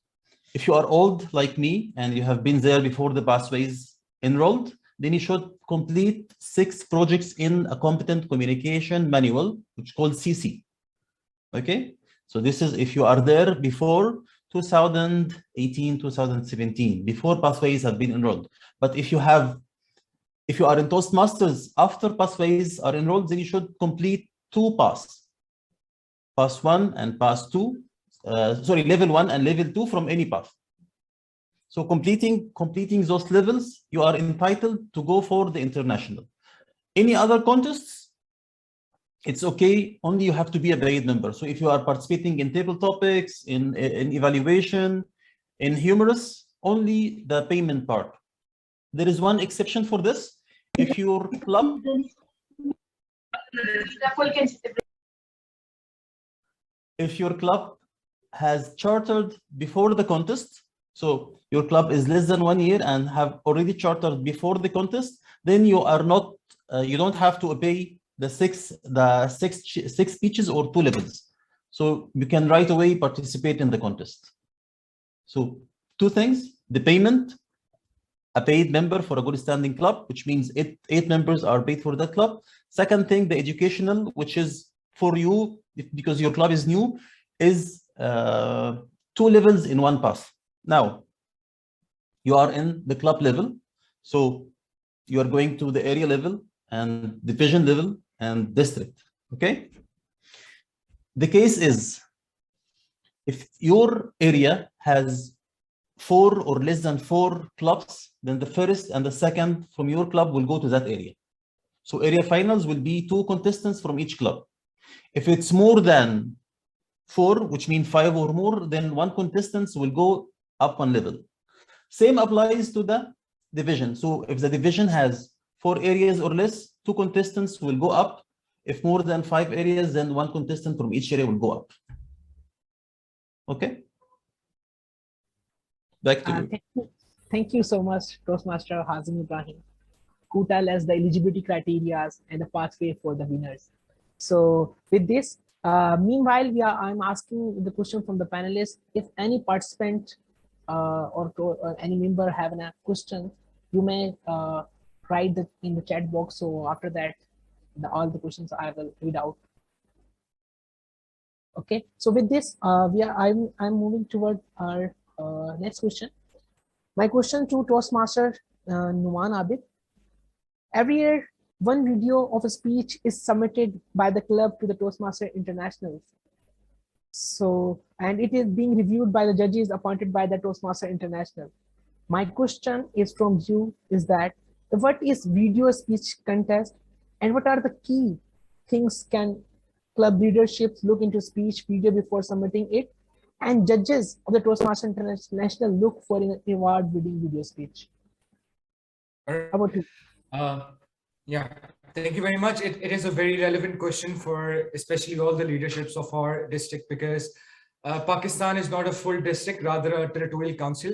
If you are old like me and you have been there before the pathways enrolled, then you should complete 6 projects in a competent communication manual, which is called CC. Okay, so this is if you are there before 2018, 2017, before pathways have been enrolled. But if you are in Toastmasters after pathways are enrolled, then you should complete 2 paths, path 1 and path 2, level 1 and level 2 from any path. So completing those levels, you are entitled to go for the international. Any other contests, it's okay, only you have to be a paid member. So if you are participating in table topics, in evaluation, in humorous, only the payment part. There is one exception for this. If your club has chartered before the contest, so your club is less than 1 year and have already chartered before the contest, then you are not, you don't have to pay the six speeches or 2 levels. So you can right away participate in the contest. So 2 things, the payment, a paid member for a good standing club, which means 8 members are paid for that club. Second thing, the educational, which is for you, because your club is new, is 2 levels in 1 path. Now, you are in the club level. So you are going to the area level and division level and district, okay? The case is, if your area has 4 or less than 4 clubs, then the first and the second from your club will go to that area. So area finals will be 2 contestants from each club. If it's more than 4, which means 5 or more, then 1 contestant will go up 1 level. Same applies to the division. So if the division has 4 areas or less, 2 contestants will go up. If more than 5 areas, then 1 contestant from each area will go up. Okay. Back to you. Thank you so much, Toastmaster Hazim Ibrahim, who tell us the eligibility criteria and the pathway for the winners. So with this, meanwhile, I'm asking the question from the panelists. If any participant or any member have a question, you may write in the chat box. So after that, all the questions I will read out. Okay. So with this, I'm moving toward our next question. My question to Toastmaster Numan Abid. Every year, 1 video of a speech is submitted by the club to the Toastmaster Internationals. So, and it is being reviewed by the judges appointed by the Toastmaster International. My question is from you is that, what is video speech contest and what are the key things can club leaderships look into speech video before submitting it, and judges of the Toastmaster International look for an award-winning video speech? How about you? Yeah, thank you very much. It is a very relevant question for especially all the leaderships of our district, because Pakistan is not a full district, rather a territorial council.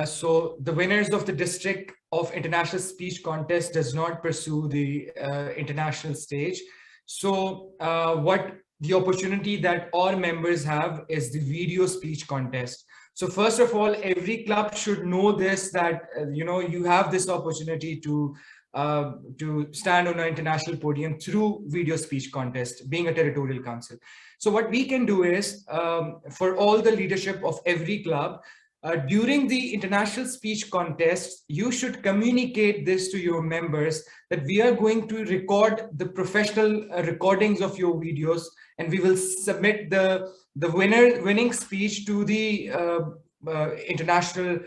So the winners of the district of international speech contest does not pursue the international stage. So what the opportunity that our members have is the video speech contest. So first of all, every club should know this, that you have this opportunity to stand on an international podium through video speech contest, being a territorial council. So what we can do is, for all the leadership of every club, during the international speech contest, you should communicate this to your members that we are going to record the professional recordings of your videos, and we will submit the winning speech to the international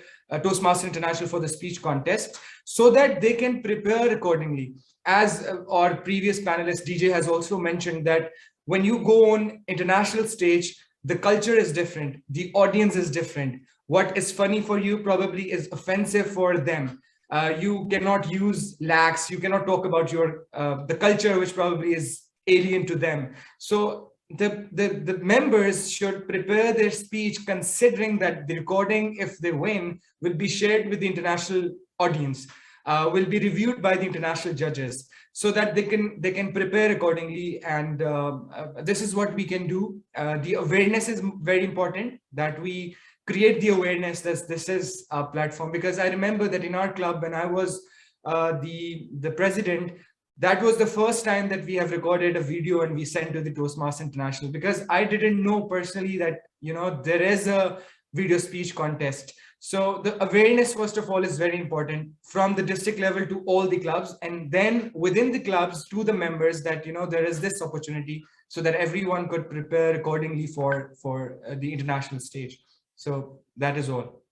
Toastmaster International for the speech contest, so that they can prepare accordingly. As our previous panelist DJ has also mentioned, that when you go on international stage, the culture is different, the audience is different. What is funny for you probably is offensive for them. You cannot use lax, you cannot talk about your the culture, which probably is alien to them. So the members should prepare their speech considering that the recording, if they win, will be shared with the international audience, will be reviewed by the international judges, so that they can prepare accordingly. And this is what we can do. The awareness is very important, that we create the awareness that this is a platform. Because I remember that in our club, when I was the president, that was the first time that we have recorded a video and we sent to the Toastmasters International, because I didn't know personally that, you know, there is a video speech contest. So the awareness, first of all, is very important from the district level to all the clubs, and then within the clubs to the members, that, you know, there is this opportunity, so that everyone could prepare accordingly for the international stage. So that is all.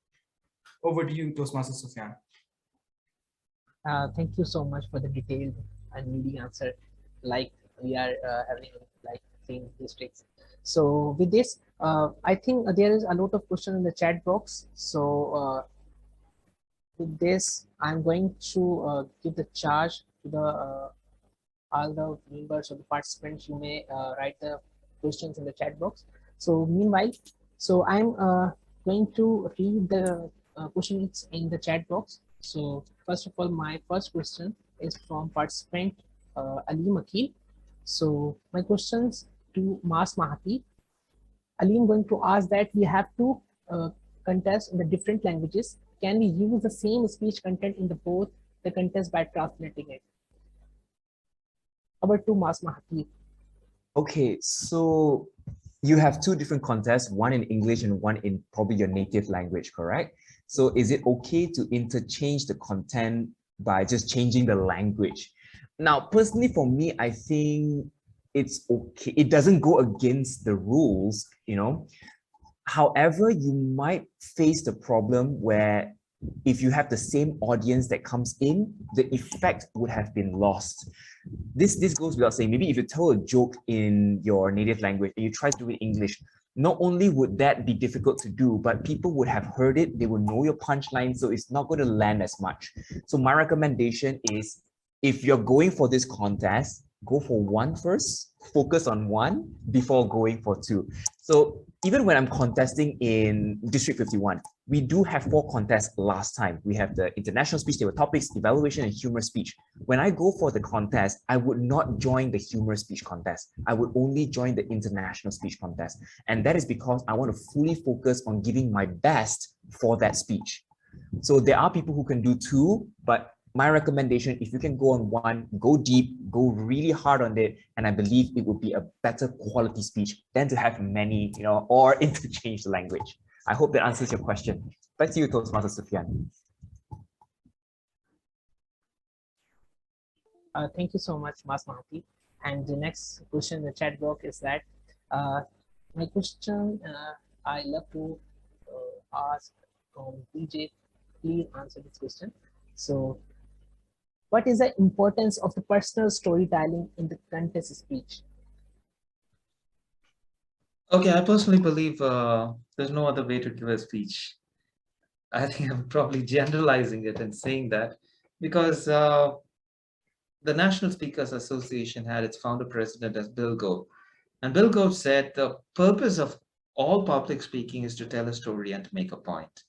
Over to you, Toastmaster Sufyan. Thank you so much for the detailed and leading answer, like we are having like same districts. So with this, I think there is a lot of questions in the chat box. So with this, I'm going to give the charge to the all the members or the participants. You may write the questions in the chat box. So meanwhile, so I'm going to read the questions in the chat box. So first of all, my first question is from participant Ali Makil. So my questions to Maas Mahathir. Ali, I'm going to ask that we have to contest in the different languages. Can we use the same speech content in the both the contest by translating it? Over to Maas Mahathir. Okay, so you have two different contests, one in English and one in probably your native language, correct? So is it okay to interchange the content by just changing the language? Now, personally, for me, I think it's okay. It doesn't go against the rules, you know. However, you might face the problem where if you have the same audience that comes in, the effect would have been lost. This goes without saying. Maybe if you tell a joke in your native language and you try to do it in English, not only would that be difficult to do, but people would have heard it, they will know your punchline, so it's not going to land as much. So my recommendation is, if you're going for this contest, go for one first, focus on one before going for two. So even when I'm contesting in District 51, we do have 4 contests last time. We have the international speech, there were topics, evaluation, and humorous speech. When I go for the contest, I would not join the humorous speech contest. I would only join the international speech contest. And that is because I want to fully focus on giving my best for that speech. So there are people who can do 2, but my recommendation, if you can go on one, go deep, go really hard on it, and I believe it would be a better quality speech than to have many, you know, or interchange the language. I hope that answers your question. Back to you, Toastmaster Sufyan. Thank you so much, Maas Mahathir. And the next question in the chat box is that my question I love to ask from DJ. Please answer this question. So, what is the importance of the personal storytelling in the contest speech? Okay, I personally believe there's no other way to give a speech. I think I'm probably generalizing it and saying that because the National Speakers Association had its founder president as Bill Gove. And Bill Gove said the purpose of all public speaking is to tell a story and to make a point.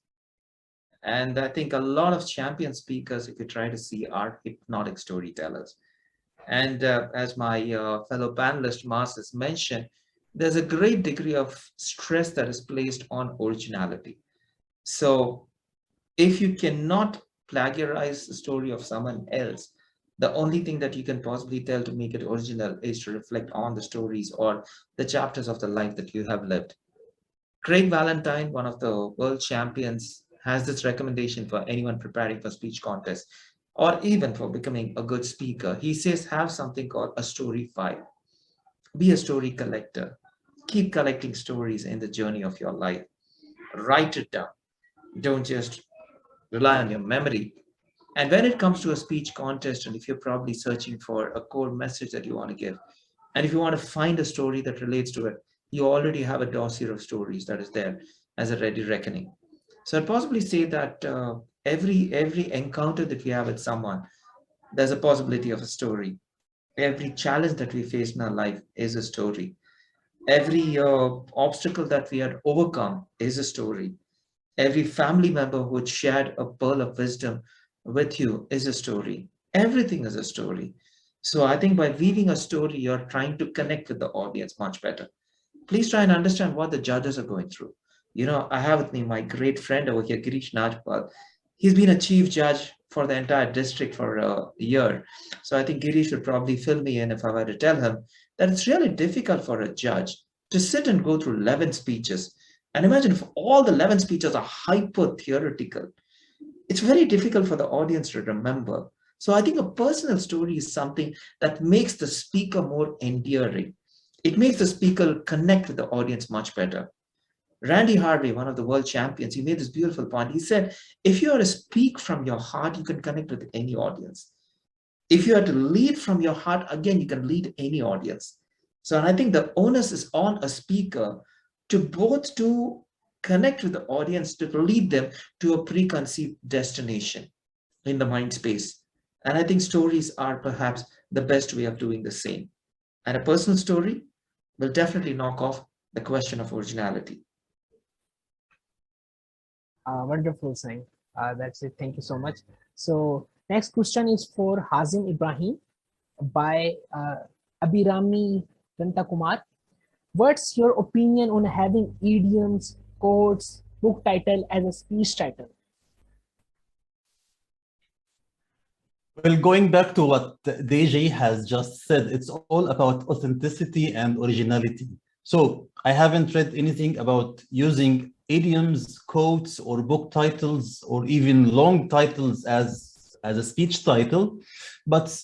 And I think a lot of champion speakers, if you try to see, are hypnotic storytellers. And as my fellow panelist Maas has mentioned, there's a great degree of stress that is placed on originality. So if you cannot plagiarize the story of someone else, the only thing that you can possibly tell to make it original is to reflect on the stories or the chapters of the life that you have lived. Craig Valentine, one of the world champions, has this recommendation for anyone preparing for speech contests or even for becoming a good speaker. He says, have something called a story file. Be a story collector. Keep collecting stories in the journey of your life. Write it down. Don't just rely on your memory. And when it comes to a speech contest, and if you're probably searching for a core message that you want to give, and if you want to find a story that relates to it, you already have a dossier of stories that is there as a ready reckoning. So I'd possibly say that every encounter that we have with someone, there's a possibility of a story. Every challenge that we face in our life is a story. Every obstacle that we had overcome is a story. Every family member who had shared a pearl of wisdom with you is a story. Everything is a story. So I think by weaving a story, you're trying to connect with the audience much better. Please try and understand what the judges are going through. You know, I have with me my great friend over here, Girish Najpal. He's been a chief judge for the entire district for a year. So I think Girish would probably fill me in if I were to tell him that it's really difficult for a judge to sit and go through 11 speeches. And imagine if all the 11 speeches are hyper theoretical. It's very difficult for the audience to remember. So I think a personal story is something that makes the speaker more endearing. It makes the speaker connect with the audience much better. Randy Harvey, one of the world champions, he made this beautiful point. He said, if you are to speak from your heart, you can connect with any audience. If you are to lead from your heart, again, you can lead any audience. So I think the onus is on a speaker to both to connect with the audience, to lead them to a preconceived destination in the mind space. And I think stories are perhaps the best way of doing the same. And a personal story will definitely knock off the question of originality. Wonderful saying. That's it. Thank you so much. So next question is for Hazim Ibrahim by Abhirami Gantakumar. What's your opinion on having idioms, quotes, book title as a speech title? Well, going back to what DJ has just said, it's all about authenticity and originality. So I haven't read anything about using idioms, quotes, or book titles, or even long titles as a speech title. But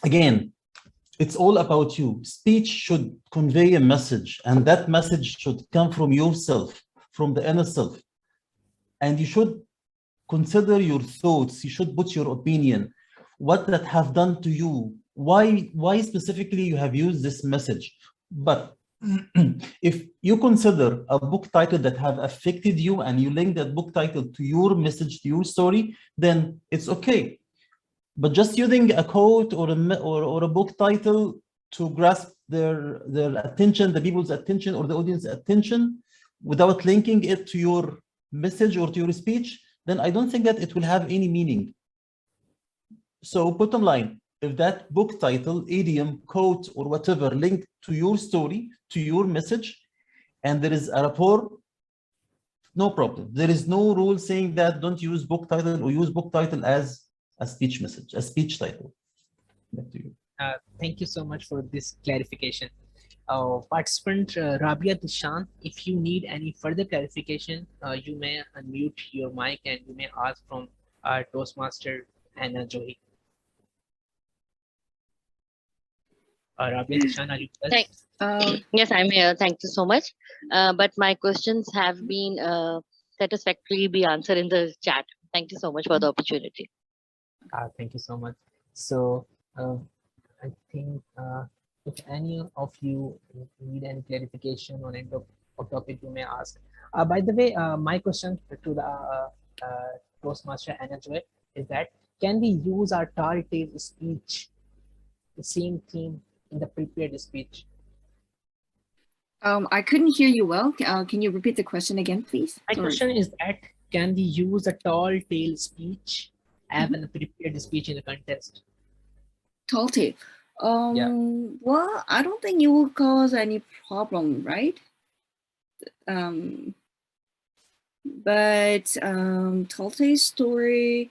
again, it's all about you. Speech should convey a message, and that message should come from yourself, from the inner self. And you should consider your thoughts. You should put your opinion, what that have done to you, why specifically you have used this message. But if you consider a book title that have affected you and you link that book title to your message, to your story, then it's okay. But just using a quote or a book title to grasp their attention, the people's attention or the audience attention, without linking it to your message or to your speech, then I don't think that it will have any meaning. So bottom line, if that book title, idiom, quote, or whatever linked to your story, to your message, and there is a rapport, no problem. There is no rule saying that don't use book title or use book title as a speech message, a speech title. Back to you. Thank you so much for this clarification. Participant Rabia Dishan, if you need any further clarification, you may unmute your mic and you may ask from our Toastmaster Anna Johi. Rabia Dishan, are you present? Yes, I'm here. Thank you so much. But my questions have been satisfactorily be answered in the chat. Thank you so much for the opportunity. Thank you so much. So I think if any of you need any clarification on any topic, you may ask. By the way, my question to the Toastmaster Anna Joy is that, can we use our targeted speech, the same theme in the prepared speech? I couldn't hear you well. Can you repeat the question again, please? My question is that, can we use a tall tale speech as a prepared speech in the contest? Tall tale. Yeah. Well, I don't think it will cause any problem, right? But tall tale story.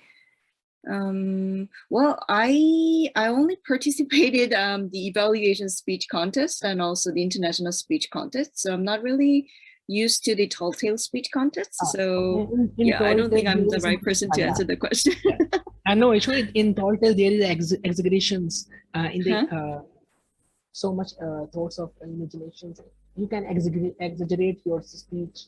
Well, I only participated the evaluation speech contest and also the international speech contest, so I'm not really used to the tall tale speech contest. So in yeah, I don't think I'm the there is right person to answer the question. No, actually, in tall tale there is exaggerations in the so much thoughts of imaginations. You can exaggerate your speech.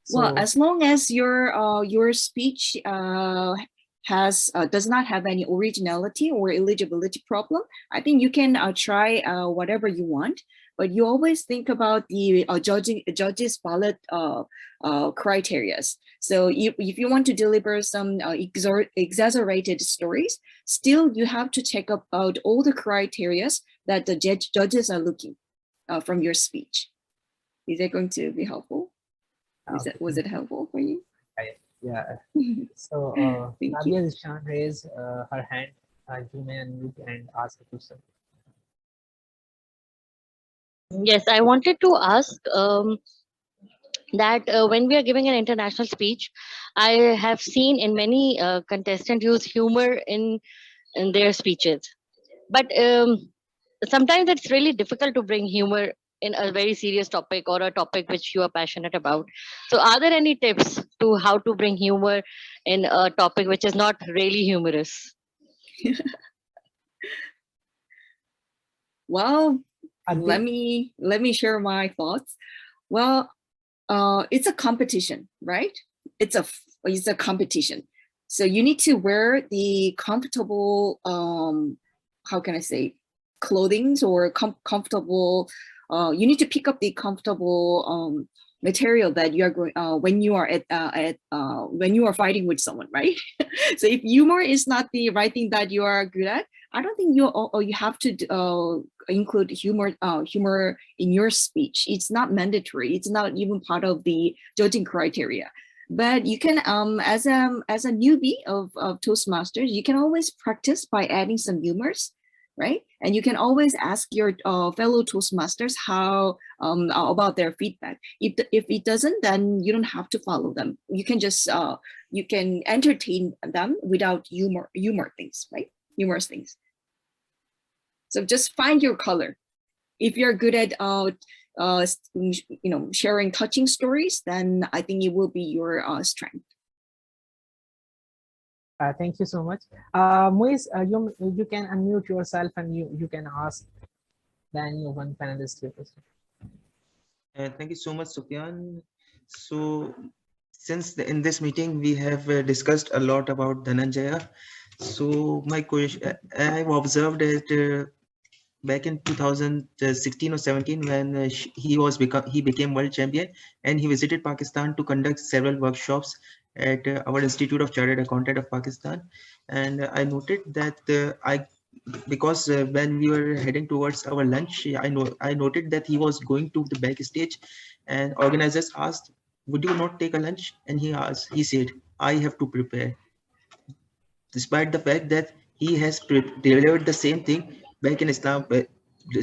So, well, as long as your speech does not have any originality or eligibility problem, I think you can try whatever you want. But you always think about the judges' ballot criteria. So if you want to deliver some exaggerated stories, still you have to check out all the criteria that the judges are looking from your speech. Is that going to be helpful? Was it helpful for you? Yeah. So Nadia Zishan raised her hand. You may unmute and ask a question. Yes, I wanted to ask that when we are giving an international speech, I have seen in many contestants use humor in their speeches. But sometimes it's really difficult to bring humor in a very serious topic or a topic which you are passionate about. So are there any tips to how to bring humor in a topic which is not really humorous? Well, let me share my thoughts. Well, it's a competition, right? It's a competition. So you need to wear the comfortable, how can I say, clothings or comfortable. You need to pick up the comfortable material that you are going when you are when you are fighting with someone, right? So if humor is not the right thing that you are good at, I don't think you have to include humor in your speech. It's not mandatory. It's not even part of the judging criteria. But you can, as a newbie of Toastmasters, you can always practice by adding some humors, right? And you can always ask your fellow Toastmasters how about their feedback. If it doesn't, then you don't have to follow them. You can just you can entertain them without humor things, right? Humorous things. So just find your color. If you're good at sharing touching stories, then I think it will be your strength. Thank you so much. Muiz, you can unmute yourself and you can ask then one panelist your question. Thank you so much, Sufyan. So since in this meeting we have discussed a lot about Dhananjaya, so my question, I've observed that back in 2016 or 17 when he became world champion, and he visited Pakistan to conduct several workshops at our Institute of Chartered Accountant of Pakistan. And I noted that because when we were heading towards our lunch, I noted that he was going to the backstage, and organizers asked, "Would you not take a lunch?" And he said, "I have to prepare," despite the fact that he has delivered the same thing back in Islam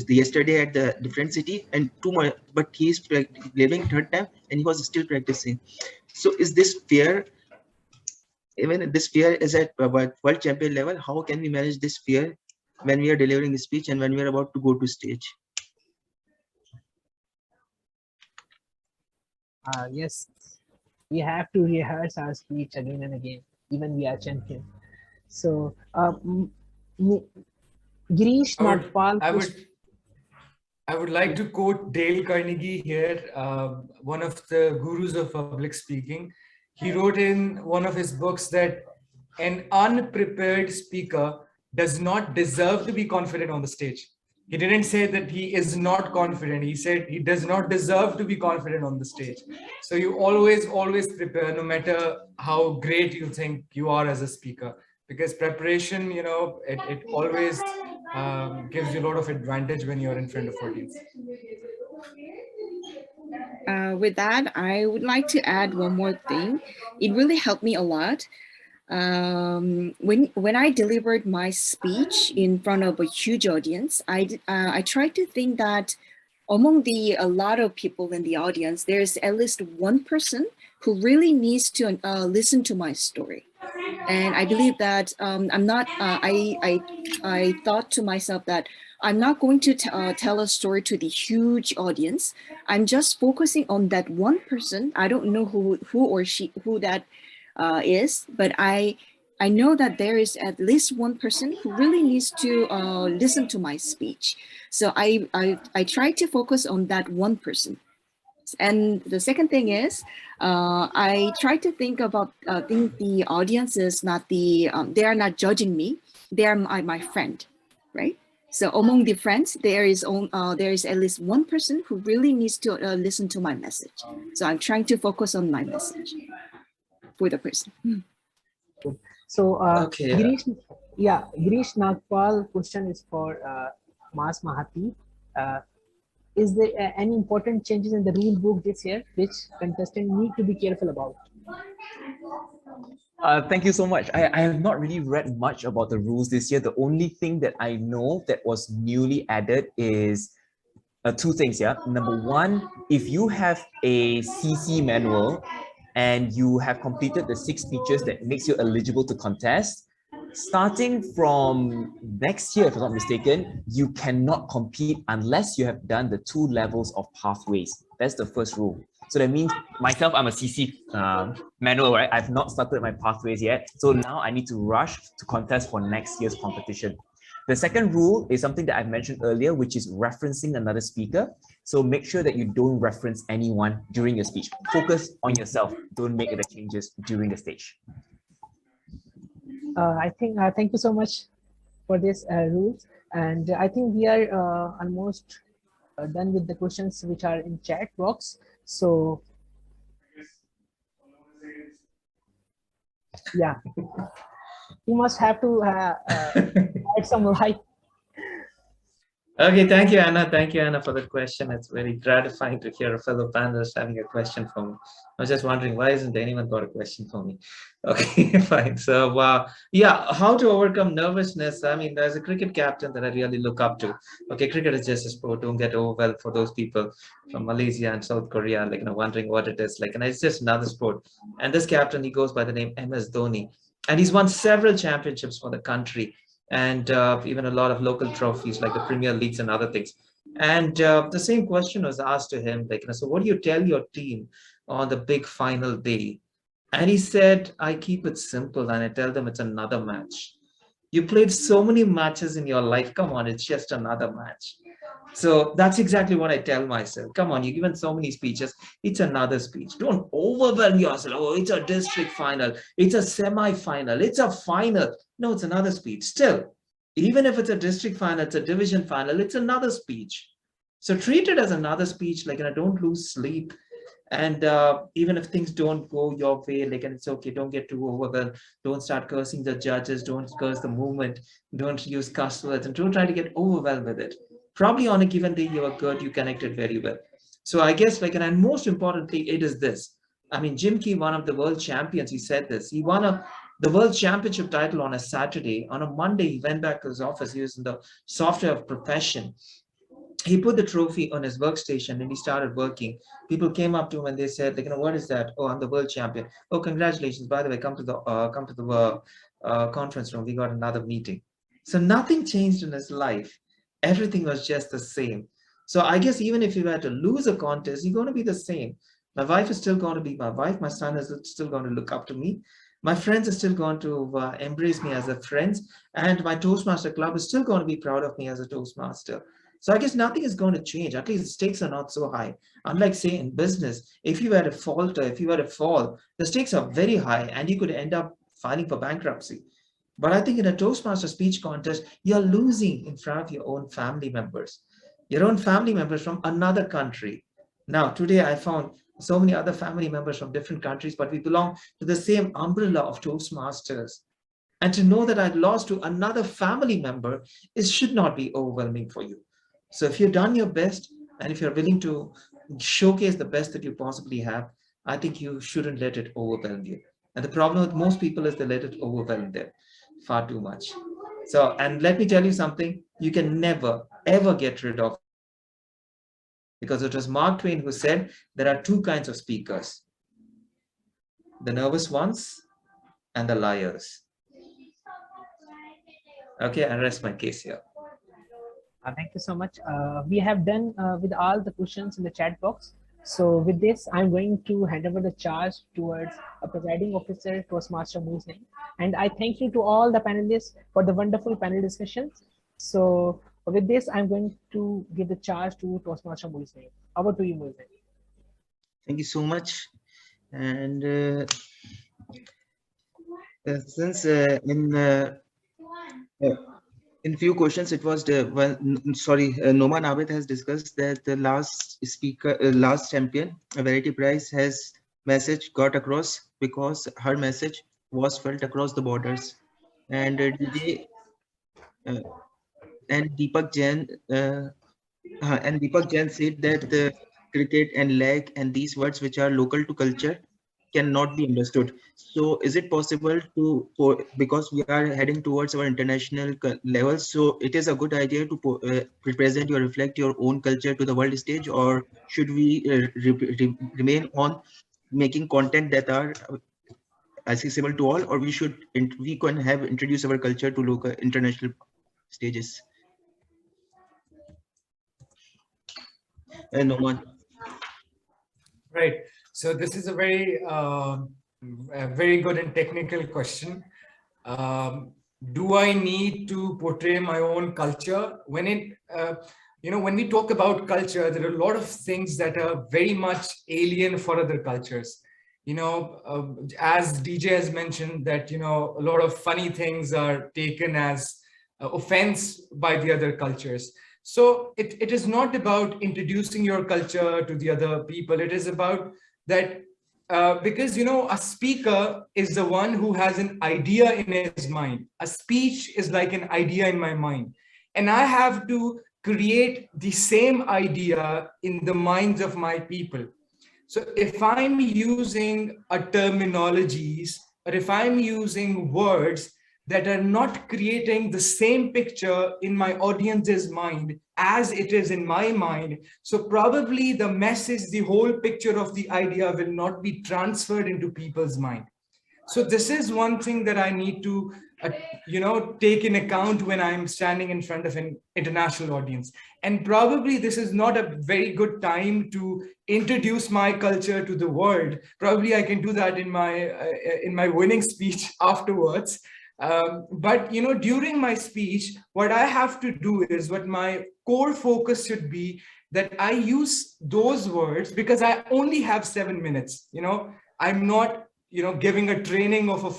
yesterday at the different city and tomorrow, but he is living third time and he was still practicing. So is this fair? Even this fear is at world champion level, how can we manage this fear when we are delivering a speech and when we are about to go to stage? Yes, we have to rehearse our speech again and again, even we are champion. So, Girish I would like to quote Dale Carnegie here, one of the gurus of public speaking. He wrote in one of his books that an unprepared speaker does not deserve to be confident on the stage. He didn't say that he is not confident. He said he does not deserve to be confident on the stage. So you always prepare, no matter how great you think you are as a speaker, because preparation, it always gives you a lot of advantage when you're in front of audience. With that, I would like to add one more thing. It really helped me a lot. When I delivered my speech in front of a huge audience, I tried to think that among a lot of people in the audience, there's at least one person who really needs to listen to my story. And I believe that I'm not, I thought to myself that I'm not going to tell a story to the huge audience. I'm just focusing on that one person. I don't know who that is, but I know that there is at least one person who really needs to listen to my speech. So I try to focus on that one person. And the second thing is, I try to think about, think the audience is not the, they are not judging me. They are my friend, right? So among the friends, there is at least one person who really needs to listen to my message. So I'm trying to focus on my message for the person. So Okay. Girish, yeah, Girish Nagpal question is for Maas Mahathir. Is there any important changes in the rule book this year which contestants need to be careful about? Thank you so much. I have not really read much about the rules this year. The only thing that I know that was newly added is two things. Yeah. Number one, if you have a CC manual and you have completed the 6 speeches that makes you eligible to contest, starting from next year, if I'm not mistaken, you cannot compete unless you have done the 2 levels of pathways. That's the first rule. So that means myself, I'm a CC manual, right? I've not started my pathways yet. So now I need to rush to contest for next year's competition. The second rule is something that I mentioned earlier, which is referencing another speaker. So make sure that you don't reference anyone during your speech. Focus on yourself. Don't make the changes during the stage. I think, thank you so much for this rules. And I think we are almost done with the questions which are in chat box. So yeah, you must have to add some light. Okay, thank you, Anna. Thank you, Anna, for the question. It's very gratifying to hear a fellow panelist having a question for me. I was just wondering, why isn't anyone got a question for me? Okay, fine. So, yeah, how to overcome nervousness? I mean, there's a cricket captain that I really look up to. Okay, cricket is just a sport. Don't get overwhelmed for those people from Malaysia and South Korea, like, wondering what it is. Like, and it's just another sport. And this captain, he goes by the name MS Dhoni. And he's won several championships for the country, and even a lot of local trophies like the Premier Leagues and other things. And the same question was asked to him, like, so what do you tell your team on the big final day? And he said, I keep it simple and I tell them it's another match. You played so many matches in your life. Come on, it's just another match. So that's exactly what I tell myself. Come on, you've given so many speeches. It's another speech. Don't overwhelm yourself. Oh, it's a district final. It's a semi-final. It's a final. No, it's another speech. Still, even if it's a district final, it's a division final, it's another speech. So treat it as another speech, like, don't lose sleep. And even if things don't go your way, like, and it's okay, don't get too overwhelmed. Don't start cursing the judges. Don't curse the movement. Don't use cuss words, and don't try to get overwhelmed with it. Probably on a given day, you are good, you connected very well. So I guess, like, and most importantly, it is this. I mean, Jim Key, one of the world champions, he said this. He won the world championship title on a Saturday. On a Monday, he went back to his office. He was in the software profession. He put the trophy on his workstation and he started working. People came up to him and they said, like, what is that? Oh, I'm the world champion. Oh, congratulations. By the way, come to the conference room. We got another meeting. So nothing changed in his life. Everything was just the same. So I guess even if you were to lose a contest, you're going to be the same. My wife is still going to be my wife. My son is still going to look up to me. My friends are still going to embrace me as a friend. And my Toastmaster club is still going to be proud of me as a Toastmaster. So I guess nothing is going to change. At least the stakes are not so high. Unlike, say, in business, if you were to falter, if you were to fall, the stakes are very high and you could end up filing for bankruptcy. But I think in a Toastmaster speech contest, you're losing in front of your own family members, from another country. Now, today I found so many other family members from different countries, but we belong to the same umbrella of Toastmasters. And to know that I'd lost to another family member, it should not be overwhelming for you. So if you've done your best, and if you're willing to showcase the best that you possibly have, I think you shouldn't let it overwhelm you. And the problem with most people is they let it overwhelm them far too much. So, and let me tell you something, you can never, ever get rid of, because it was Mark Twain who said there are 2 kinds of speakers: the nervous ones and the liars. Okay, I rest my case here. Thank you so much. We have done with all the questions in the chat box. So with this, I'm going to hand over the charge towards a presiding officer, Toastmaster Moose. And I thank you to all the panelists for the wonderful panel discussions. So with this, I'm going to give the charge to Toastmaster Moose. Over to you, Moose. Thank you so much. And since in few questions, it was the Noman Abid has discussed that the last speaker, last champion, a Variety Prize, has message got across because her message was felt across the borders, and DJ and Deepak Jain said that the cricket and leg and these words which are local to culture cannot be understood. So is it possible to, because we are heading towards our international level, so it is a good idea to represent or reflect your own culture to the world stage, or should we remain on making content that are accessible to all, or we can have introduce our culture to local international stages? No one. Right. So this is a very good and technical question. Do I need to portray my own culture? When when we talk about culture, there are a lot of things that are very much alien for other cultures. As DJ has mentioned that, a lot of funny things are taken as offense by the other cultures. So it is not about introducing your culture to the other people. It is about that because, a speaker is the one who has an idea in his mind. A speech is like an idea in my mind. And I have to create the same idea in the minds of my people. So if I'm using a terminologies, or if I'm using words that are not creating the same picture in my audience's mind as it is in my mind, so probably the message, the whole picture of the idea will not be transferred into people's mind. So this is one thing that I need to, take in account when I'm standing in front of an international audience. And probably this is not a very good time to introduce my culture to the world. Probably I can do that in my winning speech afterwards. But during my speech, what I have to do is, what my core focus should be, that I use those words because I only have 7 minutes. I'm not giving a training of a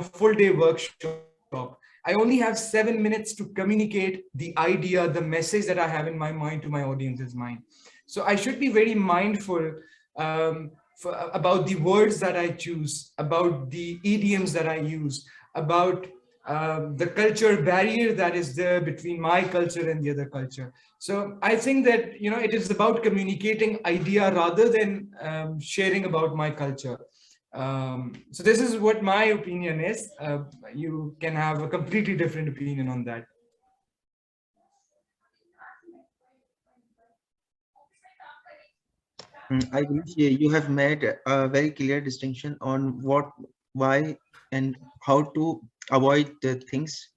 full day workshop. I only have 7 minutes to communicate the idea, the message that I have in my mind to my audience's mind. So I should be very mindful about the words that I choose, about the idioms that I use, about the culture barrier that is there between my culture and the other culture. So I think that, it is about communicating idea rather than sharing about my culture. So this is what my opinion is. You can have a completely different opinion on that. I believe you have made a very clear distinction on what, why, and how to avoid the things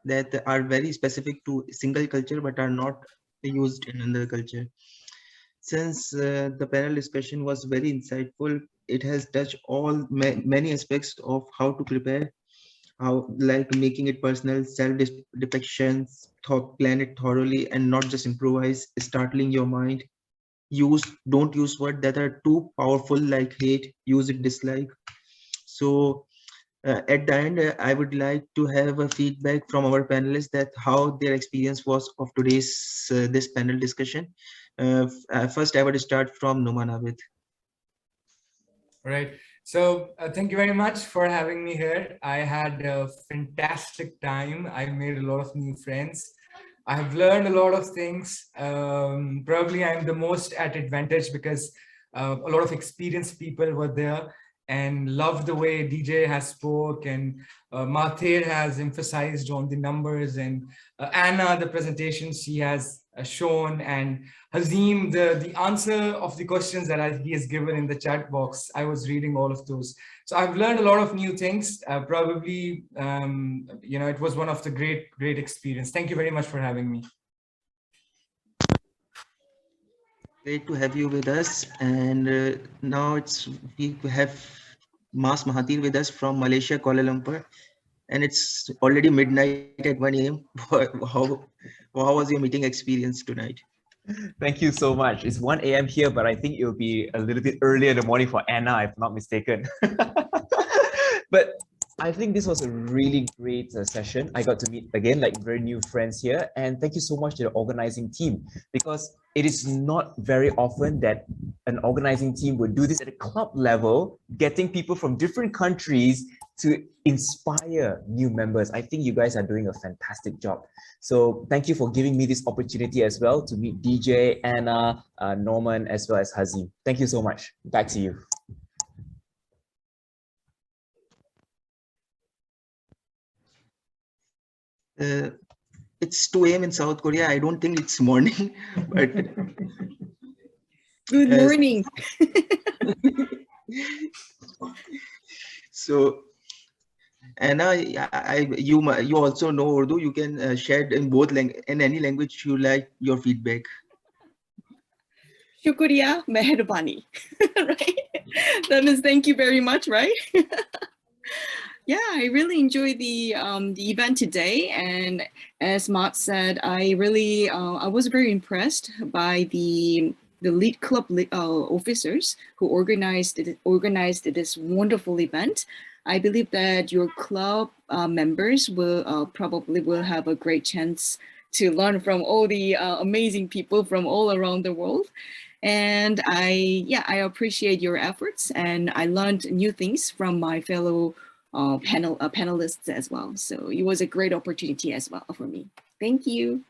that are very specific to single culture but are not used in another culture. Since the panel discussion was very insightful, it has touched all many aspects of how to prepare, how, like making it personal, self-depictions, plan it thoroughly and not just improvise, startling your mind. Don't use words that are too powerful like hate, use it dislike. So at the end, I would like to have a feedback from our panelists that how their experience was of today's this panel discussion. First, I would start from Noman Abid. Right. So thank you very much for having me here. I had a fantastic time. I made a lot of new friends. I have learned a lot of things. Probably I'm the most at advantage because a lot of experienced people were there and loved the way DJ has spoke, and Mahathir has emphasized on the numbers, and Anna, the presentation she has shown, and Hazim, the answer of the questions that he has given in the chat box, I was reading all of those. So I've learned a lot of new things. Probably, it was one of the great experience. Thank you very much for having me. Great to have you with us. And now we have Maas Mahathir with us from Malaysia, Kuala Lumpur. And it's already midnight at 1 a.m. How was your meeting experience tonight? Thank you so much. It's 1 a.m. here, but I think it'll be a little bit earlier in the morning for Anna, if not mistaken. But I think this was a really great session. I got to meet again, like very new friends here. And thank you so much to the organizing team, because it is not very often that an organizing team would do this at a club level, getting people from different countries to inspire new members. I think you guys are doing a fantastic job. So thank you for giving me this opportunity as well to meet DJ, Anna, Norman, as well as Hazim. Thank you so much. Back to you. It's 2 a.m. in South Korea. I don't think it's morning, but Good morning. So, Anna, you also know Urdu. You can share in in any language you like your feedback. Shukriya, meherbani. Right? That means thank you very much, right? Yeah, I really enjoyed the event today, and as Matt said, I was very impressed by the lead club officers who organized this wonderful event. I believe that your club members will probably have a great chance to learn from all the amazing people from all around the world. And I appreciate your efforts, and I learned new things from my fellow panelists as well. So it was a great opportunity as well for me. Thank you.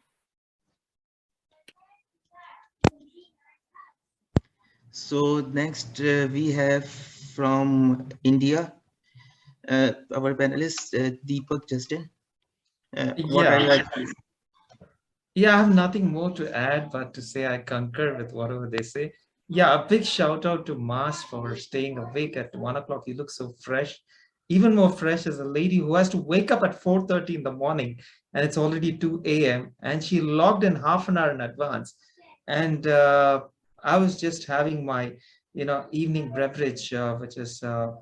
So next we have from India, our panelist, Deepak Justin. What are your thoughts? Yeah, I have nothing more to add, but to say I concur with whatever they say. Yeah, a big shout out to Maas for staying awake at 1 o'clock. You look so fresh, even more fresh as a lady who has to wake up at 4:30 in the morning, and it's already 2 a.m. and she logged in half an hour in advance. And I was just having my, evening beverage, which is, a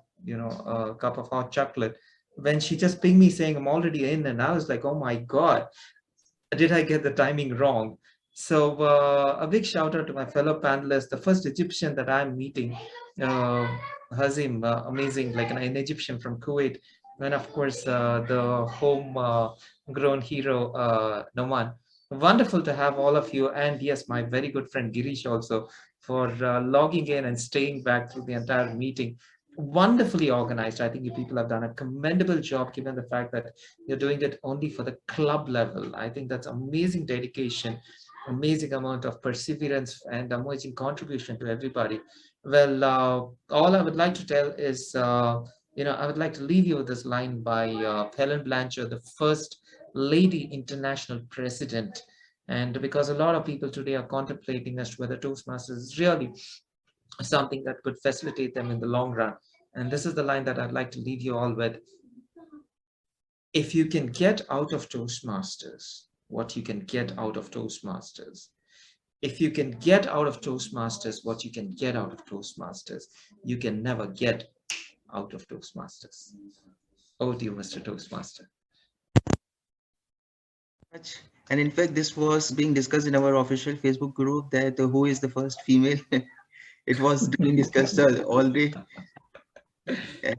cup of hot chocolate, when she just pinged me saying I'm already in, and I was like, oh my God, did I get the timing wrong? So a big shout out to my fellow panelists, the first Egyptian that I'm meeting, Hazim, amazing, like an Egyptian from Kuwait. And of course, the home-grown hero, Noman. Wonderful to have all of you. And yes, my very good friend Girish also, for logging in and staying back through the entire meeting. Wonderfully organized. I think you people have done a commendable job, given the fact that you're doing it only for the club level. I think that's amazing dedication, amazing amount of perseverance, and amazing contribution to everybody. Well, all I would like to tell is, I would like to leave you with this line by Helen Blanchard, the first lady international president. And because a lot of people today are contemplating as to whether Toastmasters is really something that could facilitate them in the long run. And this is the line that I'd like to leave you all with. If you can get out of Toastmasters what you can get out of Toastmasters, if you can get out of Toastmasters what you can get out of Toastmasters, you can never get out of Toastmasters. Over to you, Mr. Toastmaster. And in fact, this was being discussed in our official Facebook group, that who is the first female. It was being discussed all day.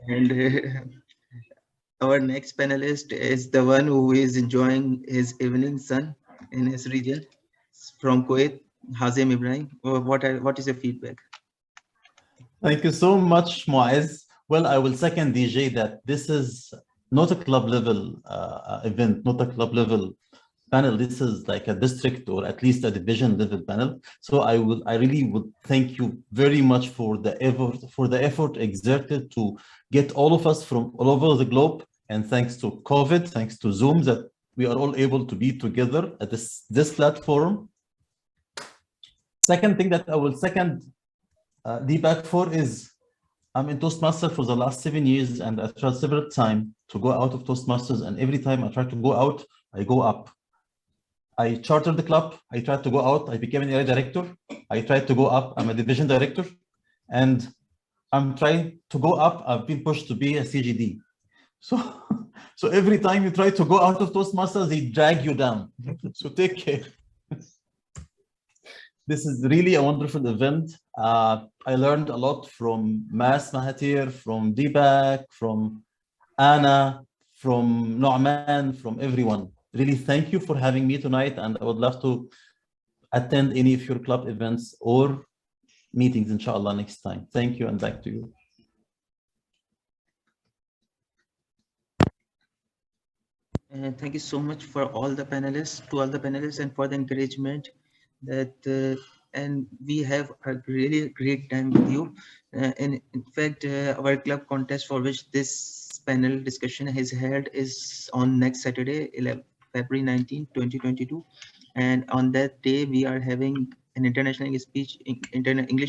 And our next panelist is the one who is enjoying his evening sun in his region, from Kuwait, Hazim Ibrahim. What is your feedback? Thank you so much, Maas. Well, I will second DJ that this is not a club level event, not a club level panel. This is like a district or at least a division level panel. So I really would thank you very much for the effort exerted to get all of us from all over the globe. And thanks to COVID, thanks to Zoom, that we are all able to be together at this platform. Second thing that I will second Deepak for is I'm in Toastmasters for the last 7 years, and I tried several times to go out of Toastmasters, and every time I try to go out, I go up. I chartered the club, I tried to go out, I became an area director, I tried to go up, I'm a division director, and I'm trying to go up, I've been pushed to be a CGD. So every time you try to go out of Toastmasters, they drag you down. So take care. This is really a wonderful event. I learned a lot from Maas Mahathir, from Deepak, from Anna, from Noaman, from everyone. Really, thank you for having me tonight, and I would love to attend any of your club events or meetings, inshallah, next time. Thank you, and back to you. Thank you so much for all the panelists, and for the encouragement that and we have a really great time with you. And in fact, our club contest for which this panel discussion is held is on next Saturday, February 19, 2022. And on that day, we are having an international English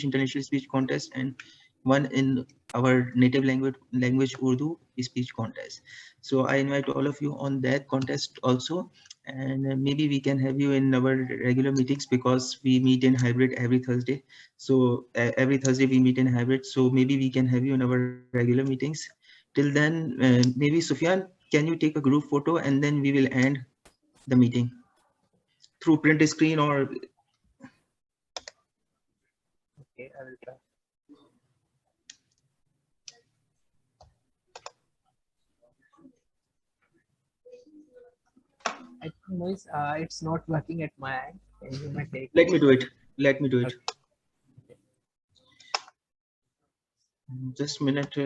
international speech contest and one in our native language Urdu speech contest. So I invite all of you on that contest also, and maybe we can have you in our regular meetings because we meet in hybrid every Thursday. So every Thursday we meet in hybrid. So maybe we can have you in our regular meetings. Till then, maybe Sufyan, can you take a group photo and then we will end the meeting through print screen or? Okay, I will try. I think Moise, it's not working at my end. You might take. Let me do it. Let me do it. Okay. Just a minute.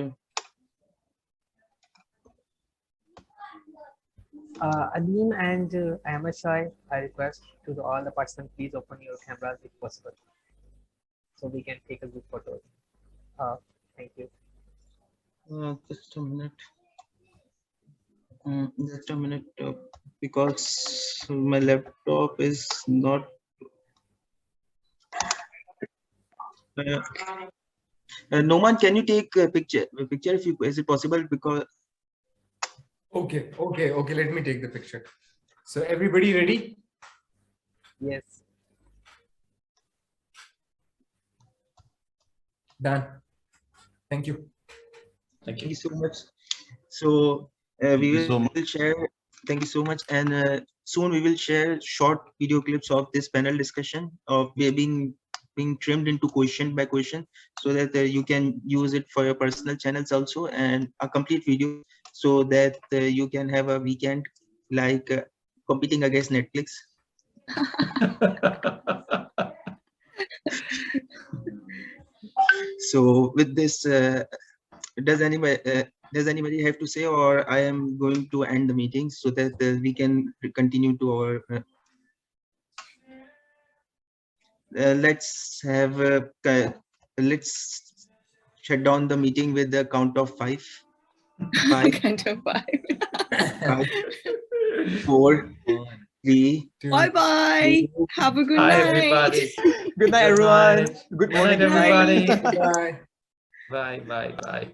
Alim and Ahmed Shai, I request to all the participants, please open your cameras if possible, so we can take a good photo. Thank you. Just a minute. Just a minute, because my laptop is not. Noman, can you take a picture? If you, is it possible? Because. Okay. Let me take the picture. So everybody ready? Yes. Done. Thank you. Thank you so much. So we will share. Thank you so much, and soon we will share short video clips of this panel discussion of being trimmed into question by question, so that you can use it for your personal channels also, and a complete video, so that you can have a weekend like competing against Netflix. So with this, does anybody have to say, or I am going to end the meeting so that we can continue to our. Let's shut down the meeting with the count of 5. 5. Count of 5. 5, 4, 3. Bye-bye. Have a good Bye, night. everybody. Good night, everyone. Good morning, everybody. Bye. Bye.